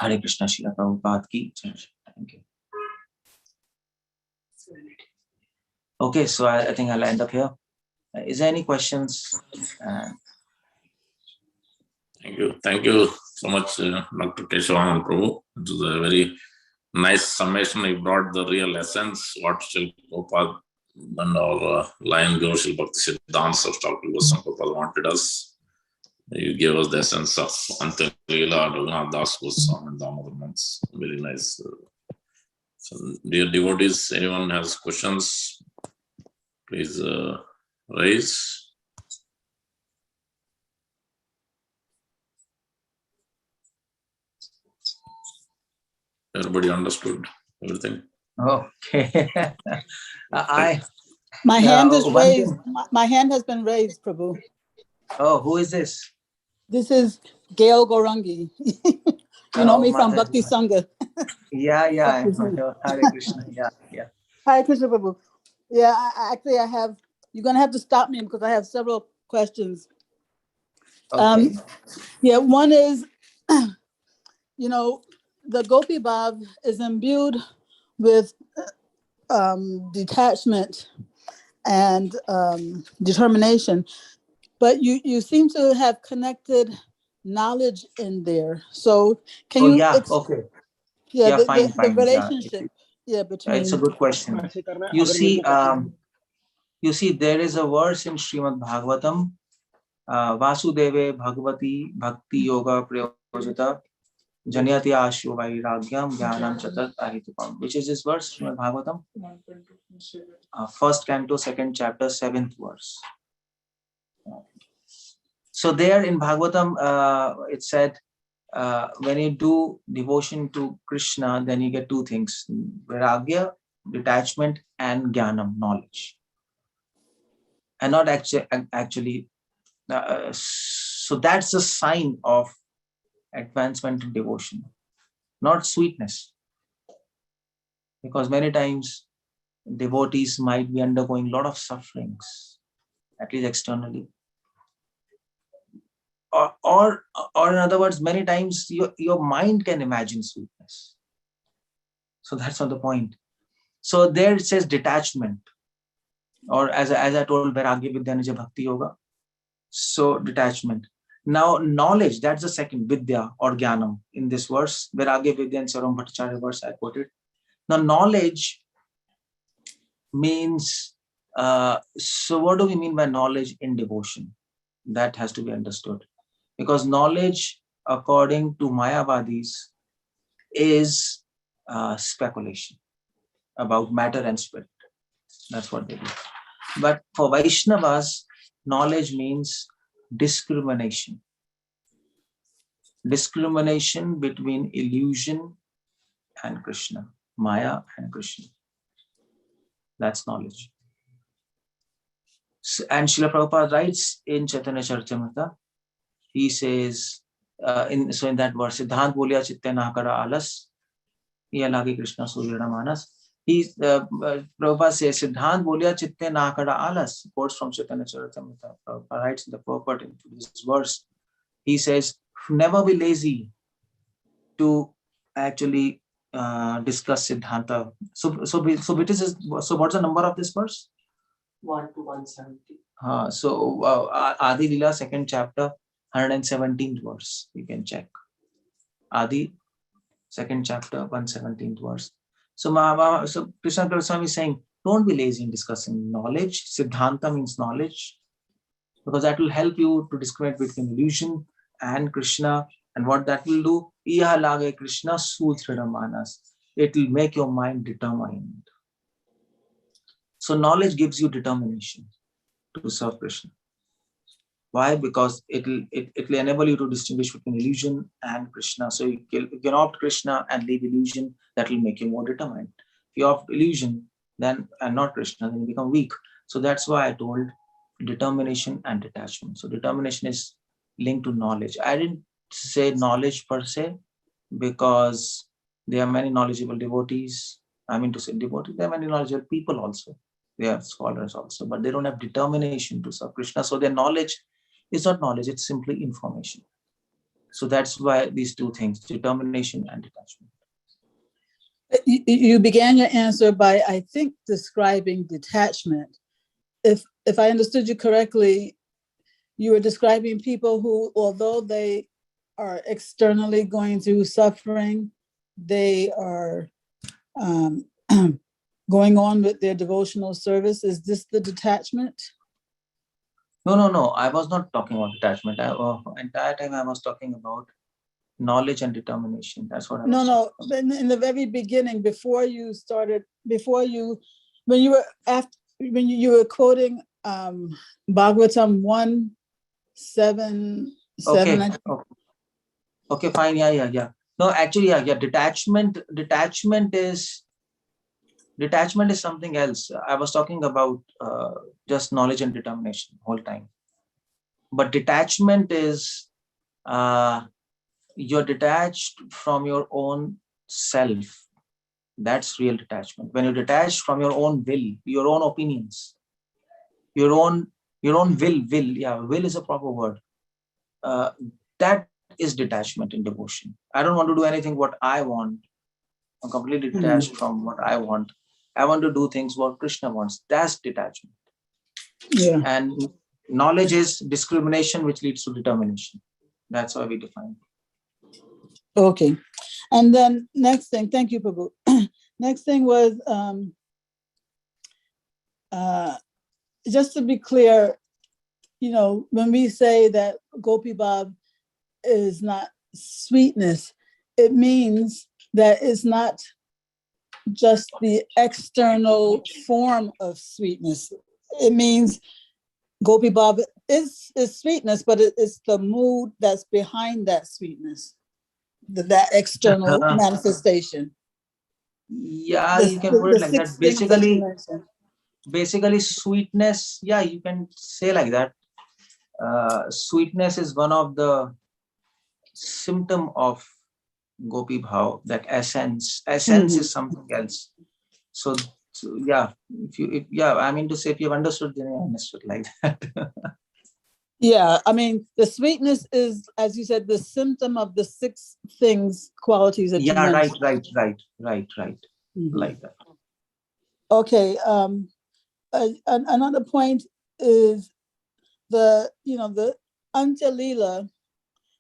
Hare Krishna, Srila Prabhupada ki jai. Thank you. Okay, so I think I'll end up here. Is there any questions? Thank you so much, Dr. Kesavanand Prabhu. It was a very nice summation. You brought the real essence, what Srila Prabhupada and our Lion Guru Srila Bhakti Siddhanta Saraswati Goswami Prabhupada wanted us. You gave us the essence of Untitled Raghunath Das Goswami and Damodar months. Very nice. So, dear devotees, anyone has questions, please raise. Everybody understood everything? Okay. My hand is raised. My hand has been raised, Prabhu. Oh, who is this? This is Gail Gorangi. You know me from Bhakti Sangha. Yeah. Hare Krishna. Yeah. Hare Krishna, Prabhu. Yeah, I have. You're gonna have to stop me because I have several questions. Okay. One is, the Gopi Bhav is imbued with detachment and determination, but you seem to have connected knowledge in there. So can you? Okay. The Fine. relationship. Between. It's a good question. You see, there is a verse in Srimad Bhagavatam, Vasudeve Bhagavati Bhakti Yoga Prayojita Janyati Ashu Vairagyam Jnanam Chatat Ahitupam, which is this verse, Srimad Bhagavatam, first canto, second chapter, 7th verse. So there in Bhagavatam, it said, when you do devotion to Krishna, then you get two things: vairagya, detachment, and jnanam, knowledge. And not actually. So that's a sign of advancement in devotion, not sweetness. Because many times devotees might be undergoing a lot of sufferings, at least externally. Or in other words, many times your mind can imagine sweetness. So that's not the point. So there it says detachment, or as I told, Vairagya Vidya Nija Bhakti Yoga. So detachment. Now knowledge, that's the second, Vidya or Jnanam in this verse. Vairagya Vidya and Saram Bhattacharya verse I quoted. Now knowledge means, so what do we mean by knowledge in devotion? That has to be understood. Because knowledge, according to Mayavadis, is speculation about matter and spirit. That's what they do. But for Vaishnavas, knowledge means discrimination. Discrimination between illusion and Krishna, Maya and Krishna. That's knowledge. And Srila Prabhupada writes in Chaitanya Charitamrita, he says, in that verse, Siddhant Bolya Chitte Nakara Alas, Yalagi Krishna Surya Manas. Prabhupada says, Siddhant Bolya Chitte Nakara Alas, quotes from Chaitanya Charitamrita. Prabhupada writes in the purport into this verse. He says, never be lazy to actually discuss Siddhanta. So what's the number of this verse? 1 to 170. Adi Lila, 2nd chapter, 117th verse. You can check. Adi, 2nd chapter, 117th verse. So Krishna Goswami is saying, don't be lazy in discussing knowledge. Siddhanta means knowledge, because that will help you to discriminate between illusion and Krishna. And what that will do, Iha lage Krishna Sutrida Manas. It will make your mind determined. So knowledge gives you determination to serve Krishna. Why? Because it will enable you to distinguish between illusion and Krishna. So you can opt Krishna and leave illusion. That will make you more determined. If you opt illusion and not Krishna, then you become weak. So that's why I told determination and detachment. So determination is linked to knowledge. I didn't say knowledge per se, because there are many knowledgeable devotees. I mean to say devotees, there are many knowledgeable people also. They are scholars also, but they don't have determination to serve Krishna. So their knowledge is not knowledge, it's simply information. So that's why these two things, determination and detachment. You began your answer by, I think, describing detachment. If I understood you correctly, you were describing people who, although they are externally going through suffering, they are going on with their devotional service. Is this the detachment? No. I was not talking about detachment. Entire time I was talking about knowledge and determination. That's what I was talking about. In the very beginning, when you were quoting Bhagavatam 1:7. Okay, fine. Yeah. No, actually, yeah. Detachment is something else. I was talking about just knowledge and determination whole time. But detachment is you're detached from your own self. That's real detachment. When you're detached from your own will, your own opinions, your own will. Yeah, will is a proper word. That is detachment in devotion. I don't want to do anything what I want. I'm completely detached from what I want. I want to do things what Krishna wants. That's detachment. Yeah. And knowledge is discrimination, which leads to determination. That's how we define it. Okay. And then next thing, thank you, Prabhu. Next thing was, just to be clear, when we say that Gopi Bhav is not sweetness, it means that it's not just the external form of sweetness. It means Gopi Bhav is sweetness, but it's the mood that's behind that sweetness, that external manifestation. Yeah, you can put it like that. Basically, sweetness, yeah, you can say like that. Sweetness is one of the symptom of Gopi Bhav, that essence. Essence is something else. So yeah, if you've understood, then you understood like that. Yeah, I mean, the sweetness is, as you said, the symptom of the 6 things, qualities that you mentioned. Right. Like that. Okay. Another point is the Anjalila,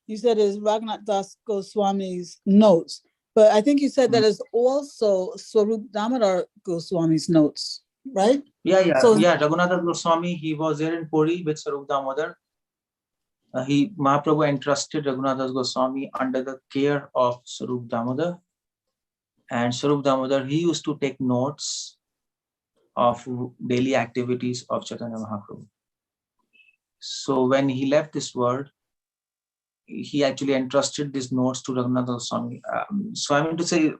you said is Raghunath Das Goswami's notes, but I think you said that is also Swarup Damodar Goswami's notes, right? Yeah. Raghunath Das Goswami, he was there in Puri with Swarup Damodar. Mahaprabhu entrusted Raghunath Das Goswami under the care of Swarup Damodar. And Swarup Damodar, he used to take notes of daily activities of Chaitanya Mahaprabhu. So when he left this world, he actually entrusted these notes to Raghunath Goswami. So I mean to say,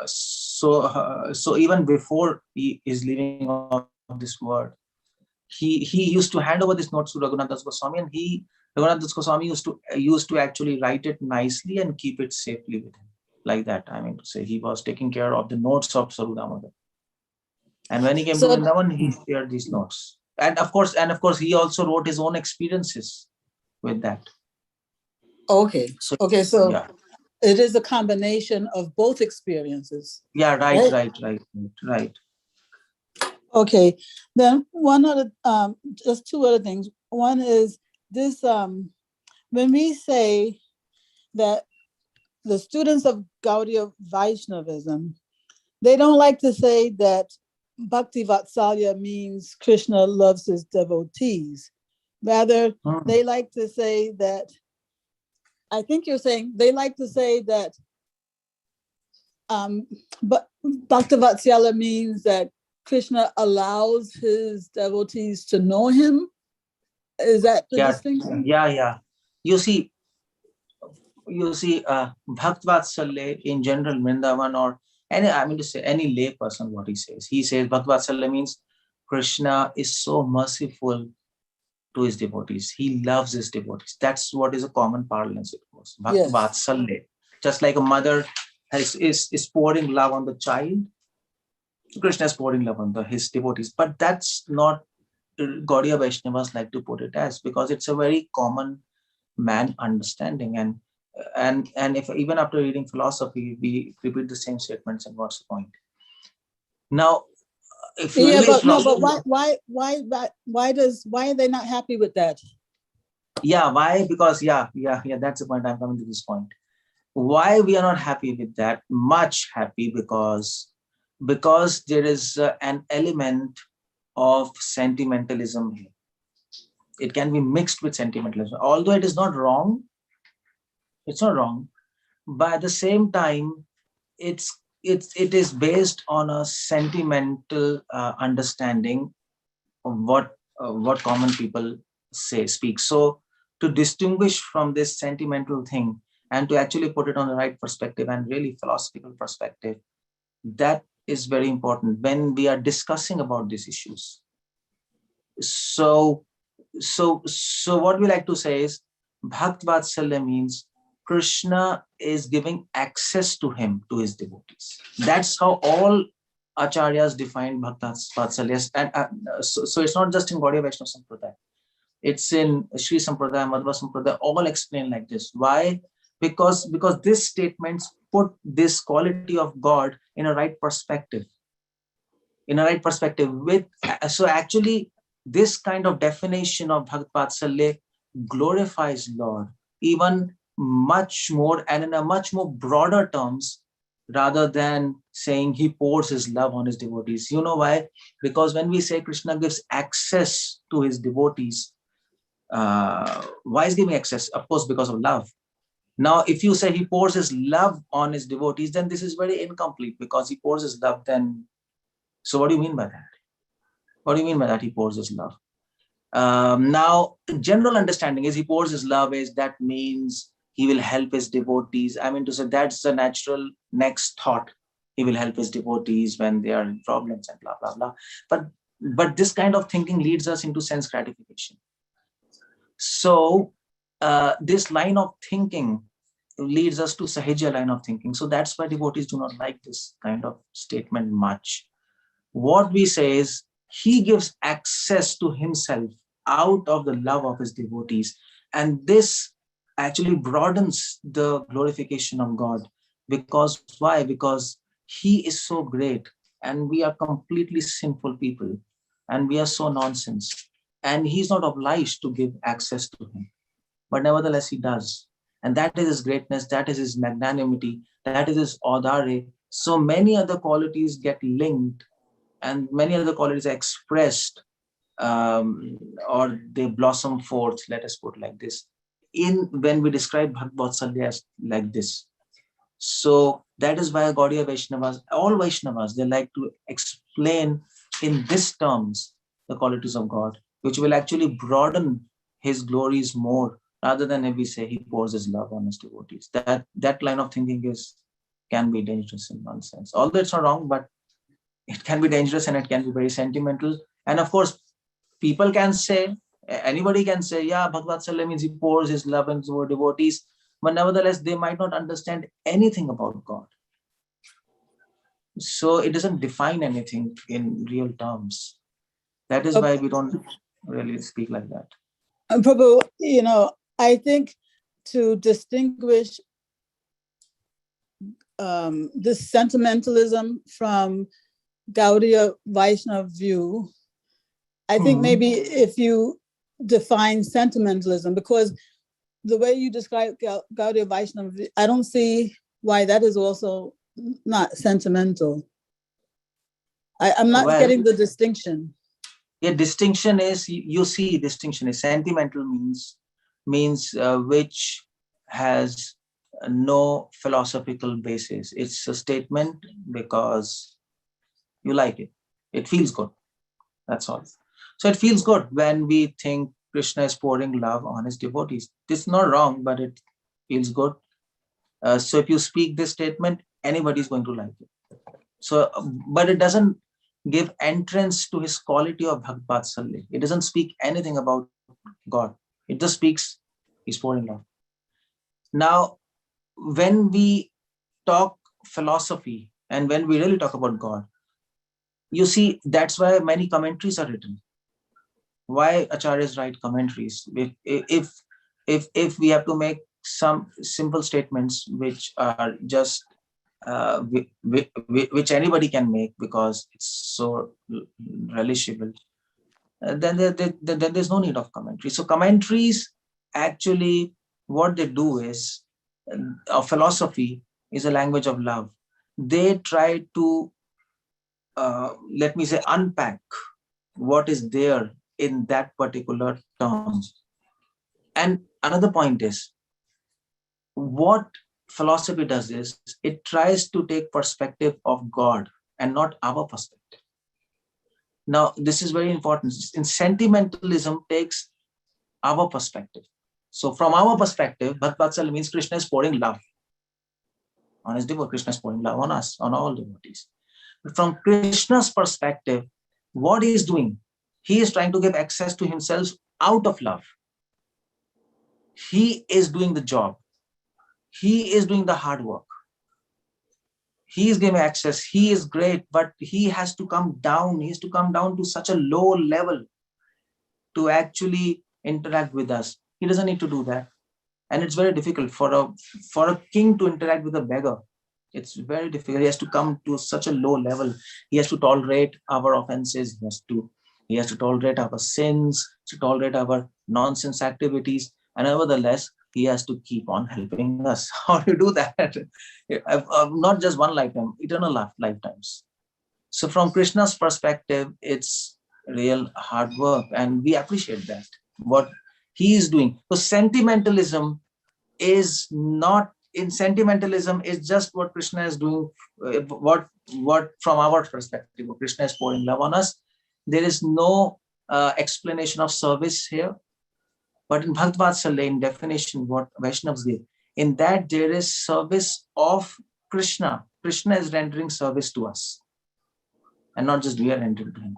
so even before he is leaving of this world, he used to hand over these notes to Raghunath Goswami, and Raghunath Goswami used to actually write it nicely and keep it safely with him, like that. I mean to say, he was taking care of the notes of Saru Damodar. And when he came to Vrindavan, he shared these notes. And of course, he also wrote his own experiences with that. Okay. So yeah. It is a combination of both experiences. Yeah, right. Okay. Then one other, just two other things. One is this, when we say that the students of Gaudiya Vaishnavism, they don't like to say that Bhakti Vatsalya means Krishna loves his devotees. Rather, they like to say that, I think you're saying, they like to say that but Bhakti Vatsalya means that Krishna allows his devotees to know him. Is that the distinction? Yeah. You see, Bhakt Vatsalya in general, Vrindavan, or any lay person, what he says Bhakt Vatsalya means Krishna is so merciful to his devotees. He loves his devotees. That's what is a common parlance, of course. Bhakt Vatsalya. Just like a mother is pouring love on the child, Krishna is pouring love on his devotees. But that's not Gaudiya Vaishnavas like to put it as, because it's a very common man understanding. And if even after reading philosophy, we repeat the same statements, and what's the point? Now, if you why are they not happy with that? Yeah, why? Because that's the point. I'm coming to this point. Why we are not happy with that? Much happy because there is an element of sentimentalism here. It can be mixed with sentimentalism, although it is not wrong. It's not wrong, but at the same time, it is based on a sentimental understanding of what common people speak. So to distinguish from this sentimental thing and to actually put it on the right perspective and really philosophical perspective, that is very important when we are discussing about these issues. So what we like to say is Bhakt Vatsalya means Krishna is giving access to him, to his devotees. That's how all acharyas define Bhakt Vatsalya. And so it's not just in Gaudiya Vaishnava Sampradaya. It's in Sri Sampradaya, Madhva Sampradaya, all explain like this. Why? Because these statements put this quality of God in a right perspective. So actually, this kind of definition of Bhakt Vatsalya glorifies Lord even much more and in a much more broader terms, rather than saying he pours his love on his devotees. You know why? Because when we say Krishna gives access to his devotees, why is giving access? Of course, because of love. Now, if you say he pours his love on his devotees, then this is very incomplete, because he pours his love, then so what do you mean by that? What do you mean by that he pours his love? Now, general understanding is he pours his love is that means he will help his devotees. I mean to say that's the natural next thought. He will help his devotees when they are in problems and blah, blah, blah. But this kind of thinking leads us into sense gratification. So this line of thinking leads us to Sahajya line of thinking. So that's why devotees do not like this kind of statement much. What we say is he gives access to himself out of the love of his devotees. And this actually broadens the glorification of God. Because why? Because he is so great and we are completely sinful people and we are so nonsense. And he's not obliged to give access to him. But nevertheless, he does. And that is his greatness, that is his magnanimity, that is his audare. So many other qualities get linked and many other qualities are expressed or they blossom forth, let us put like this, when we describe Bhakt Vatsalya as like this. So that is why Gaudiya Vaishnavas, all Vaishnavas, they like to explain in this terms the qualities of God, which will actually broaden his glories more, rather than if we say he pours his love on his devotees. That line of thinking can be dangerous in one sense. Although it's not wrong, but it can be dangerous and it can be very sentimental. And of course, people can say, anybody can say, yeah, Bhagavat Sallam means he pours his love into devotees, but nevertheless, they might not understand anything about God. So it doesn't define anything in real terms. That is why we don't really speak like that. Prabhu, I think to distinguish this sentimentalism from Gaudiya Vaishnava view, I think maybe if you define sentimentalism, because the way you describe Gaudiya Vaishnava, I don't see why that is also not sentimental. I'm not getting the distinction. Yeah, distinction is, you see, distinction is sentimental means which has no philosophical basis. It's a statement because you like it. It feels good. That's all. So it feels good when we think Krishna is pouring love on his devotees. It's not wrong, but it feels good. So if you speak this statement, anybody's going to like it. So, but it doesn't give entrance to his quality of Bhagavat Salli. It doesn't speak anything about God. It just speaks he's pouring love. Now, when we talk philosophy and when we really talk about God, you see, that's why many commentaries are written. Why acharyas write commentaries? If we have to make some simple statements which are just which anybody can make because it's so relishable, then there's no need of commentary. So commentaries, actually, what they do is, philosophy is a language of love. They try to, let me say, unpack what is there in that particular terms. And another point is, what philosophy does is, it tries to take perspective of God and not our perspective. Now, this is very important. In sentimentalism takes our perspective. So from our perspective, Bhagavat Sallam means Krishna is pouring love on his devotees. Krishna is pouring love on us, on all devotees. But from Krishna's perspective, what he is doing, he is trying to give access to himself out of love. He is doing the job. He is doing the hard work. He is giving access. He is great, but he has to come down. He has to come down to such a low level to actually interact with us. He doesn't need to do that. And it's very difficult for a king to interact with a beggar. It's very difficult. He has to come to such a low level. He has to tolerate our offenses. He has to tolerate our sins, to tolerate our nonsense activities. And nevertheless, he has to keep on helping us. How do you do that? Not just one lifetime, eternal lifetimes. So from Krishna's perspective, it's real hard work. And we appreciate that, what he is doing. So sentimentalism is not, in sentimentalism is just what Krishna is doing, what from our perspective, Krishna is pouring love on us. There is no explanation of service here. But in Bhagavat Sallam, in definition, what Vaishnavas give, in that there is service of Krishna. Krishna is rendering service to us. And not just we are rendering to him.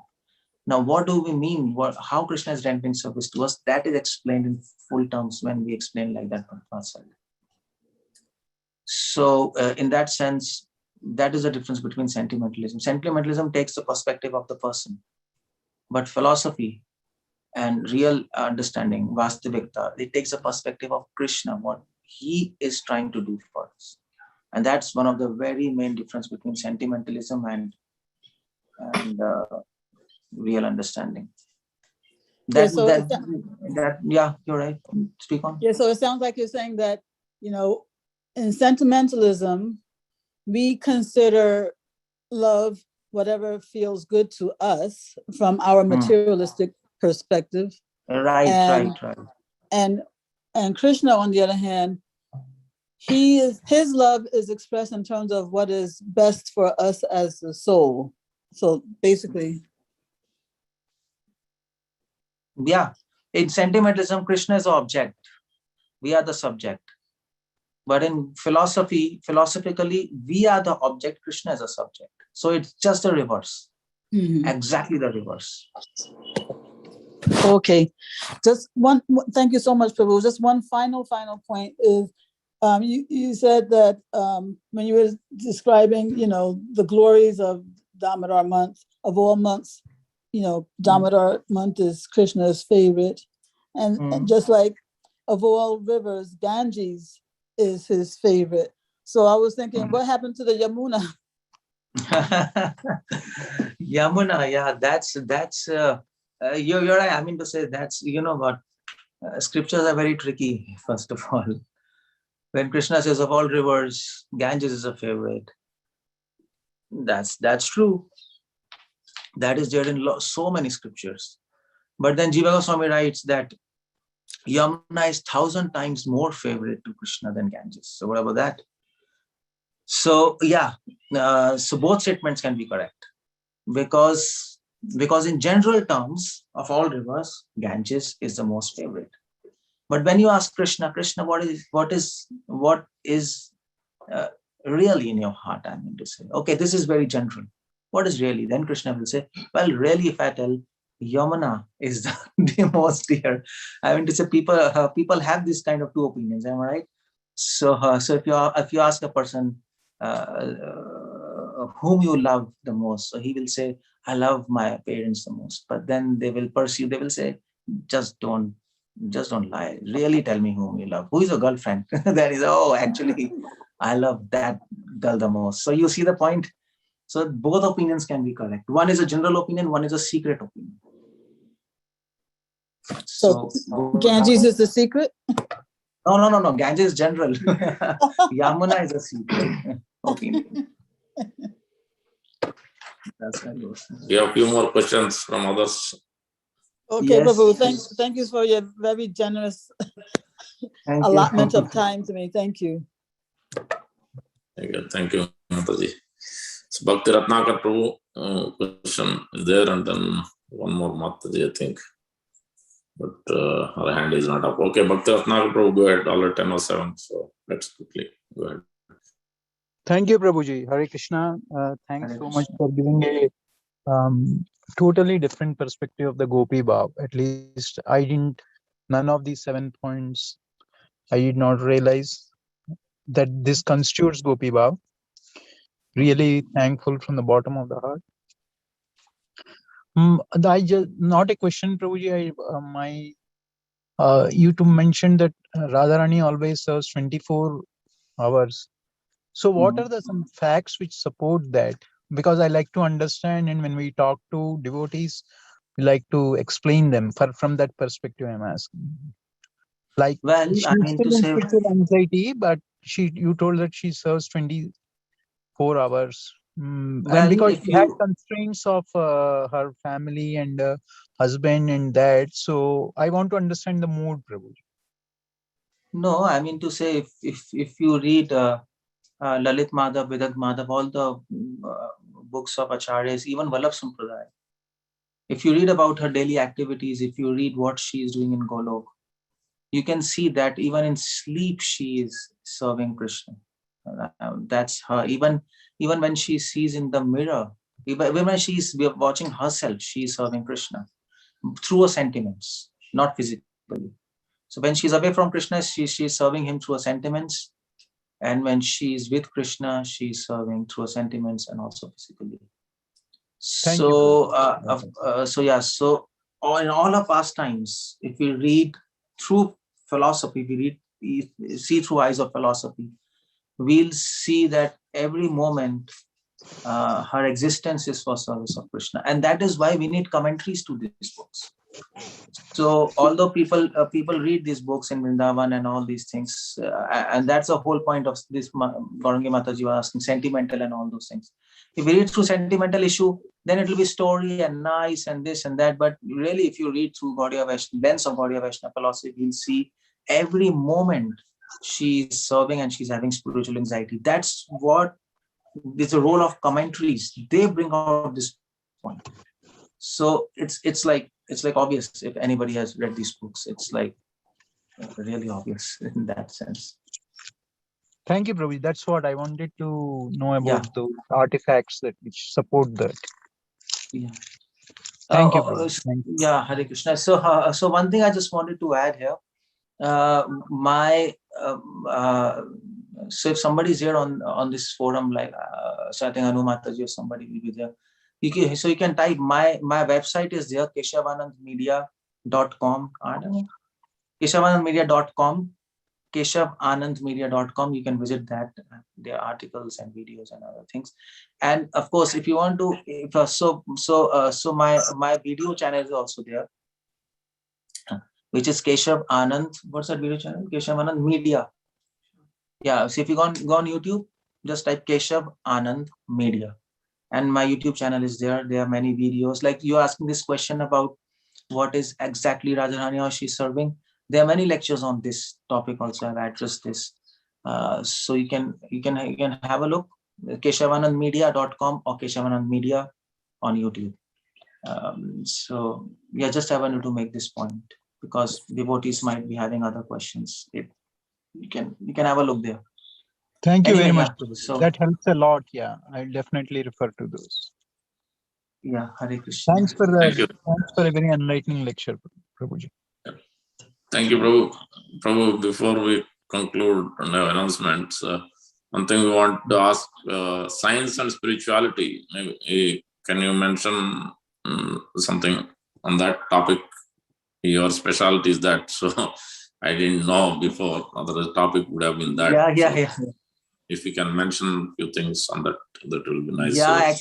Now, what do we mean? How Krishna is rendering service to us? That is explained in full terms when we explain like that. So, in that sense, that is the difference between sentimentalism. Sentimentalism takes the perspective of the person, but philosophy and real understanding, Vastavikta, it takes the perspective of Krishna, what he is trying to do for us. And that's one of the very main difference between sentimentalism and real understanding. Yeah, you're right. Speak on. Yeah, so it sounds like you're saying that, in sentimentalism, we consider love whatever feels good to us from our materialistic perspective. Right. And Krishna, on the other hand, his love is expressed in terms of what is best for us as the soul. So basically, Yeah, in sentimentalism, Krishna is the object. We are the subject. But in philosophically, we are the object, Krishna is a subject. So it's just the reverse. Exactly the reverse. Okay. Just one, thank you so much, Prabhu. Just one final point is, you said that when you were describing, the glories of Damodar month, of all months, Damodar month is Krishna's favorite. And just like of all rivers, Ganges is his favorite. So I was thinking, what happened to the Yamuna? Yamuna, yeah, that's you're right. I mean to say that's, what, scriptures are very tricky, first of all. When Krishna says of all rivers, Ganges is a favorite. That's true. That is there in so many scriptures. But then Jiva Goswami writes that Yamuna is 1,000 times more favorite to Krishna than Ganges. So what about that? So yeah, so both statements can be correct, because in general terms of all rivers, Ganges is the most favorite. But when you ask Krishna, what is really in your heart? I mean to say, okay, this is very general. What is really? Then Krishna will say, well, really, if I tell, Yamuna is the most dear. I mean to say, people have this kind of two opinions. Am I right? So if you ask a person whom you love the most, so he will say, I love my parents the most. But then they will say, just don't lie. Really tell me whom you love. Who is your girlfriend? Then is, oh, actually, I love that girl the most. So you see the point? So both opinions can be correct. One is a general opinion, one is a secret opinion. So Ganges is the secret? No. Ganges is general. Yamuna is a secret opinion. That's how it goes. We have a few more questions from others. Okay, Yes. Prabhu, thank you for your very generous allotment of time to me. Thank you. Thank you, Mataji. So Bhakti Ratnakar Prabhu question is there, and then one more Mataji, I think. But her hand is not up. Okay, Bhakti Ratnakar Prabhu, go ahead. All at 10:07. So let's quickly go ahead. Thank you, Prabhuji. Hare Krishna. Thanks so much for giving a totally different perspective of the Gopi Bhav. At least none of these 7 points, I did not realize that this constitutes Gopi Bhav. Really thankful from the bottom of the heart. I just, not a question, Prabhuji. You to mention that Radharani always serves 24 hours. So what are some facts which support that? Because I like to understand, and when we talk to devotees, we like to explain them from that perspective. I'm asking. Like, well, she's I mean still to in say, spiritual anxiety, but you told that she serves 24 hours. And because she had constraints of her family and husband and that, so I want to understand the mood, Prabhu. No, I mean to say, if you read Lalit Madhav, Vedant Madhav, all the books of Acharyas, even Vallabh Sampradaya, if you read about her daily activities, if you read what she is doing in Golok, you can see that even in sleep she is serving Krishna. That's her. Even when she sees in the mirror, even when she's watching herself, she is serving Krishna through her sentiments, not physically. So when she's away from Krishna, she's serving him through her sentiments. And when she's with Krishna, she's serving through her sentiments and also physically. So in all our pastimes, if we read through philosophy, we see through eyes of philosophy, we'll see that every moment her existence is for service of Krishna. And that is why we need commentaries to these books. So although people read these books in Vrindavan and all these things, and that's the whole point of this, Gaurangi Mataji was asking, sentimental and all those things. If we read through sentimental issue, then it will be story and nice and this and that. But really, if you read through Gaudiya Vaishnava, lens of Gaudiya Vaishnava philosophy, you'll see every moment she's serving and she's having spiritual anxiety. That's what is the role of commentaries. They bring out this point. So it's like, it's like obvious if anybody has read these books. It's like really obvious in that sense. Thank you, Prabhuji. That's what I wanted to know about Yeah. those artifacts that which support that. Yeah. Thank you, Prabhuji. Thank you. Yeah, Hare Krishna. So, so one thing I just wanted to add here. So if somebody's here on this forum, like so I think Anu Mataji or somebody will be there. So you can type my website is there, kesavanandmedia.com. I don't know, kesavanandmedia.com, kesavanandmedia.com. You can visit that. There are articles and videos and other things. And of course, if you want to, so my video channel is also there, which is Keshav Anand. What's that video channel? Keshav Anand Media. Yeah, so if you go on YouTube, just type Keshav Anand Media. And my YouTube channel is there. There are many videos. Like you're asking this question about what is exactly Radharani, how she's serving. There are many lectures on this topic also. I've addressed this. So you can have a look. Kesavanandmedia.com or Kesavanand Media on YouTube. So yeah, just I wanted to make this point, because devotees might be having other questions. You can have a look there. Thank you very Anyway, much. yeah, so That helps a lot. Yeah, I'll definitely refer to those. yeah, Hare Krishna. Thanks for Thank you. a very enlightening lecture, Prabhuji. Thank you, Prabhu. Prabhu, before we conclude announcements, one thing we want to ask, science and spirituality. Maybe, can you mention something on that topic? Your specialty is that, so I didn't know before. Otherwise, topic would have been that. Yeah. If you can mention a few things on that, that will be nice. Yeah,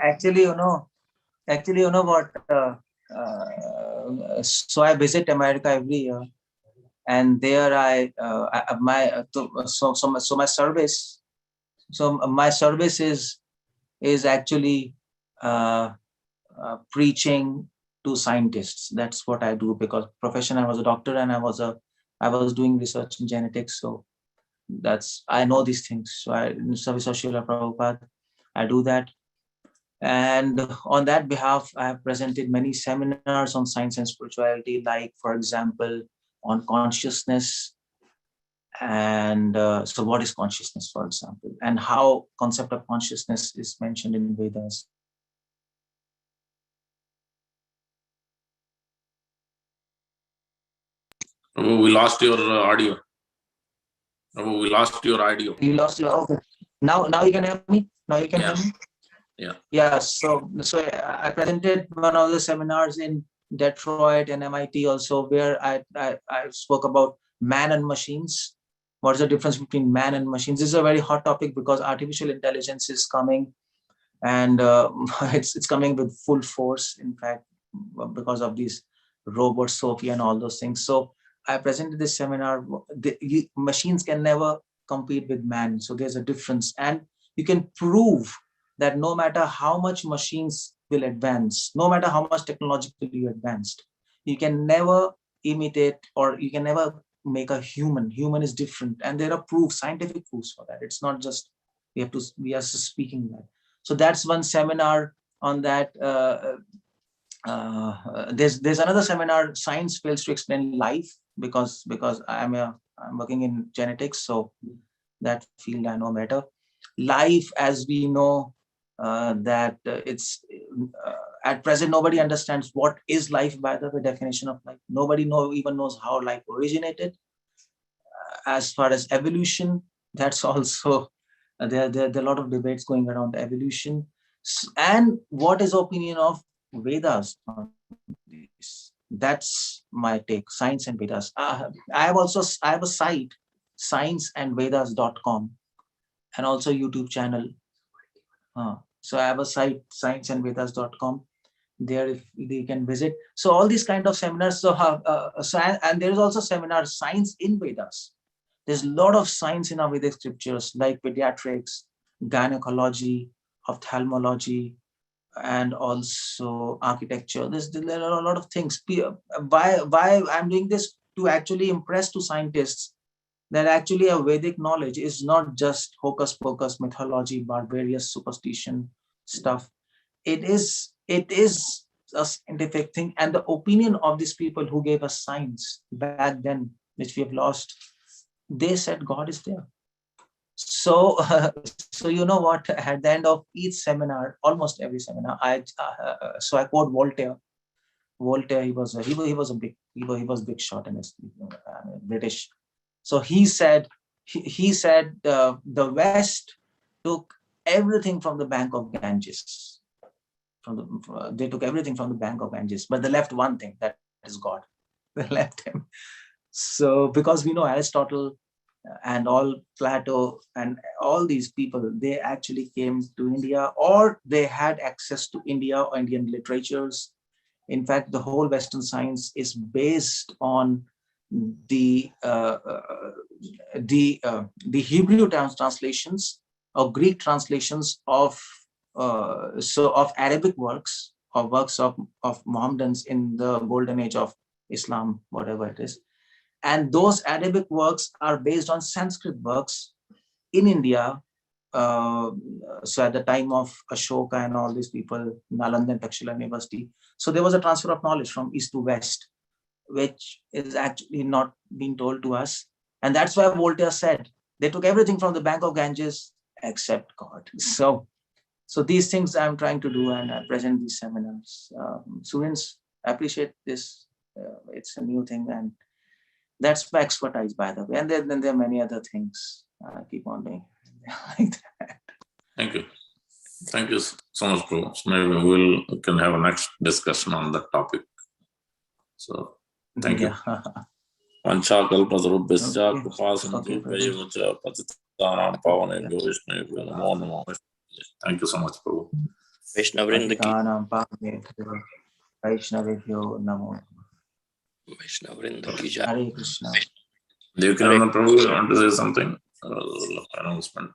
actually, you know what? So I visit America every year, and there my service. So my service is actually preaching to scientists. That's what I do, because profession I was a doctor and I was doing research in genetics. So I know these things. So in service of Srila Prabhupada, I do that. And on that behalf, I have presented many seminars on science and spirituality, like, for example, on consciousness. And so what is consciousness, for example, and how concept of consciousness is mentioned in Vedas. Prabhu, we lost your audio. Prabhu, we lost your audio. You lost your, okay. Now you can hear me? Now you can hear me? Yeah. So I presented one of the seminars in Detroit and MIT also, where I spoke about man and machines. What is the difference between man and machines? This is a very hot topic, because artificial intelligence is coming, and it's coming with full force, in fact, because of these robots, Sophia and all those things. So I presented this seminar. Machines can never compete with man. So there's a difference. And you can prove that no matter how much machines will advance, no matter how much technologically advanced, you can never imitate, or you can never make a human. Human is different. And there are proofs, scientific proofs for that. It's not just, we are just speaking that. So that's one seminar on that. There's another seminar, Science Fails to Explain Life, because I'm working in genetics, so that field I know better. Life, as we know, that it's at present nobody understands what is life by the definition of life. Nobody even knows how life originated. As far as evolution, that's also there are a lot of debates going around evolution. And what is the opinion of Vedas on this? That's my take, science and Vedas. I have a site, scienceandvedas.com, and also YouTube channel. So I have a site, scienceandvedas.com. There, if they can visit. So all these kind of seminars. So and there is also seminar, Science in Vedas. There's a lot of science in our Vedic scriptures, like pediatrics, gynecology, ophthalmology, and also architecture. There are a lot of things. Why I'm doing this? To actually impress to scientists that actually a Vedic knowledge is not just hocus pocus, mythology, barbarous superstition stuff. It is a scientific thing, and the opinion of these people who gave us science back then, which we have lost, they said God is there. So, so you know what? At the end of each seminar, almost every seminar, I quote Voltaire. Voltaire, he was a big shot in his British. So he said the West took everything from the bank of Ganges. They took everything from the bank of Ganges, but they left one thing, that is God. They left him. So because we know Aristotle and all Plato and all these people, they actually came to India, or they had access to India or Indian literatures. In fact, the whole Western science is based on the Hebrew translations or Greek translations of Arabic works, or works of Mohammedans in the golden age of Islam, whatever it is. And those Arabic works are based on Sanskrit works in India. So at the time of Ashoka and all these people, Nalanda and Takshila University. So there was a transfer of knowledge from East to West, which is actually not being told to us. And that's why Voltaire said, they took everything from the bank of Ganges except God. So these things I'm trying to do, and I present these seminars. Students appreciate this. It's a new thing, and that's my expertise, by the way. And then there are many other things I keep on doing like that. Thank you. Thank you so much, Prabhu. So maybe we can have a next discussion on that topic. So thank you. Vancha kalpatarubhyascha kripasindhubhayavacha patitanam pavanebhyo Vaishnavibhyo namo namo. Thank you so much, Prabhu. Patitanam pavanebhyo Vaishnavibhyo namo. Hare Krishna. Devakinanda Prabhu, you want to say something? Announcement.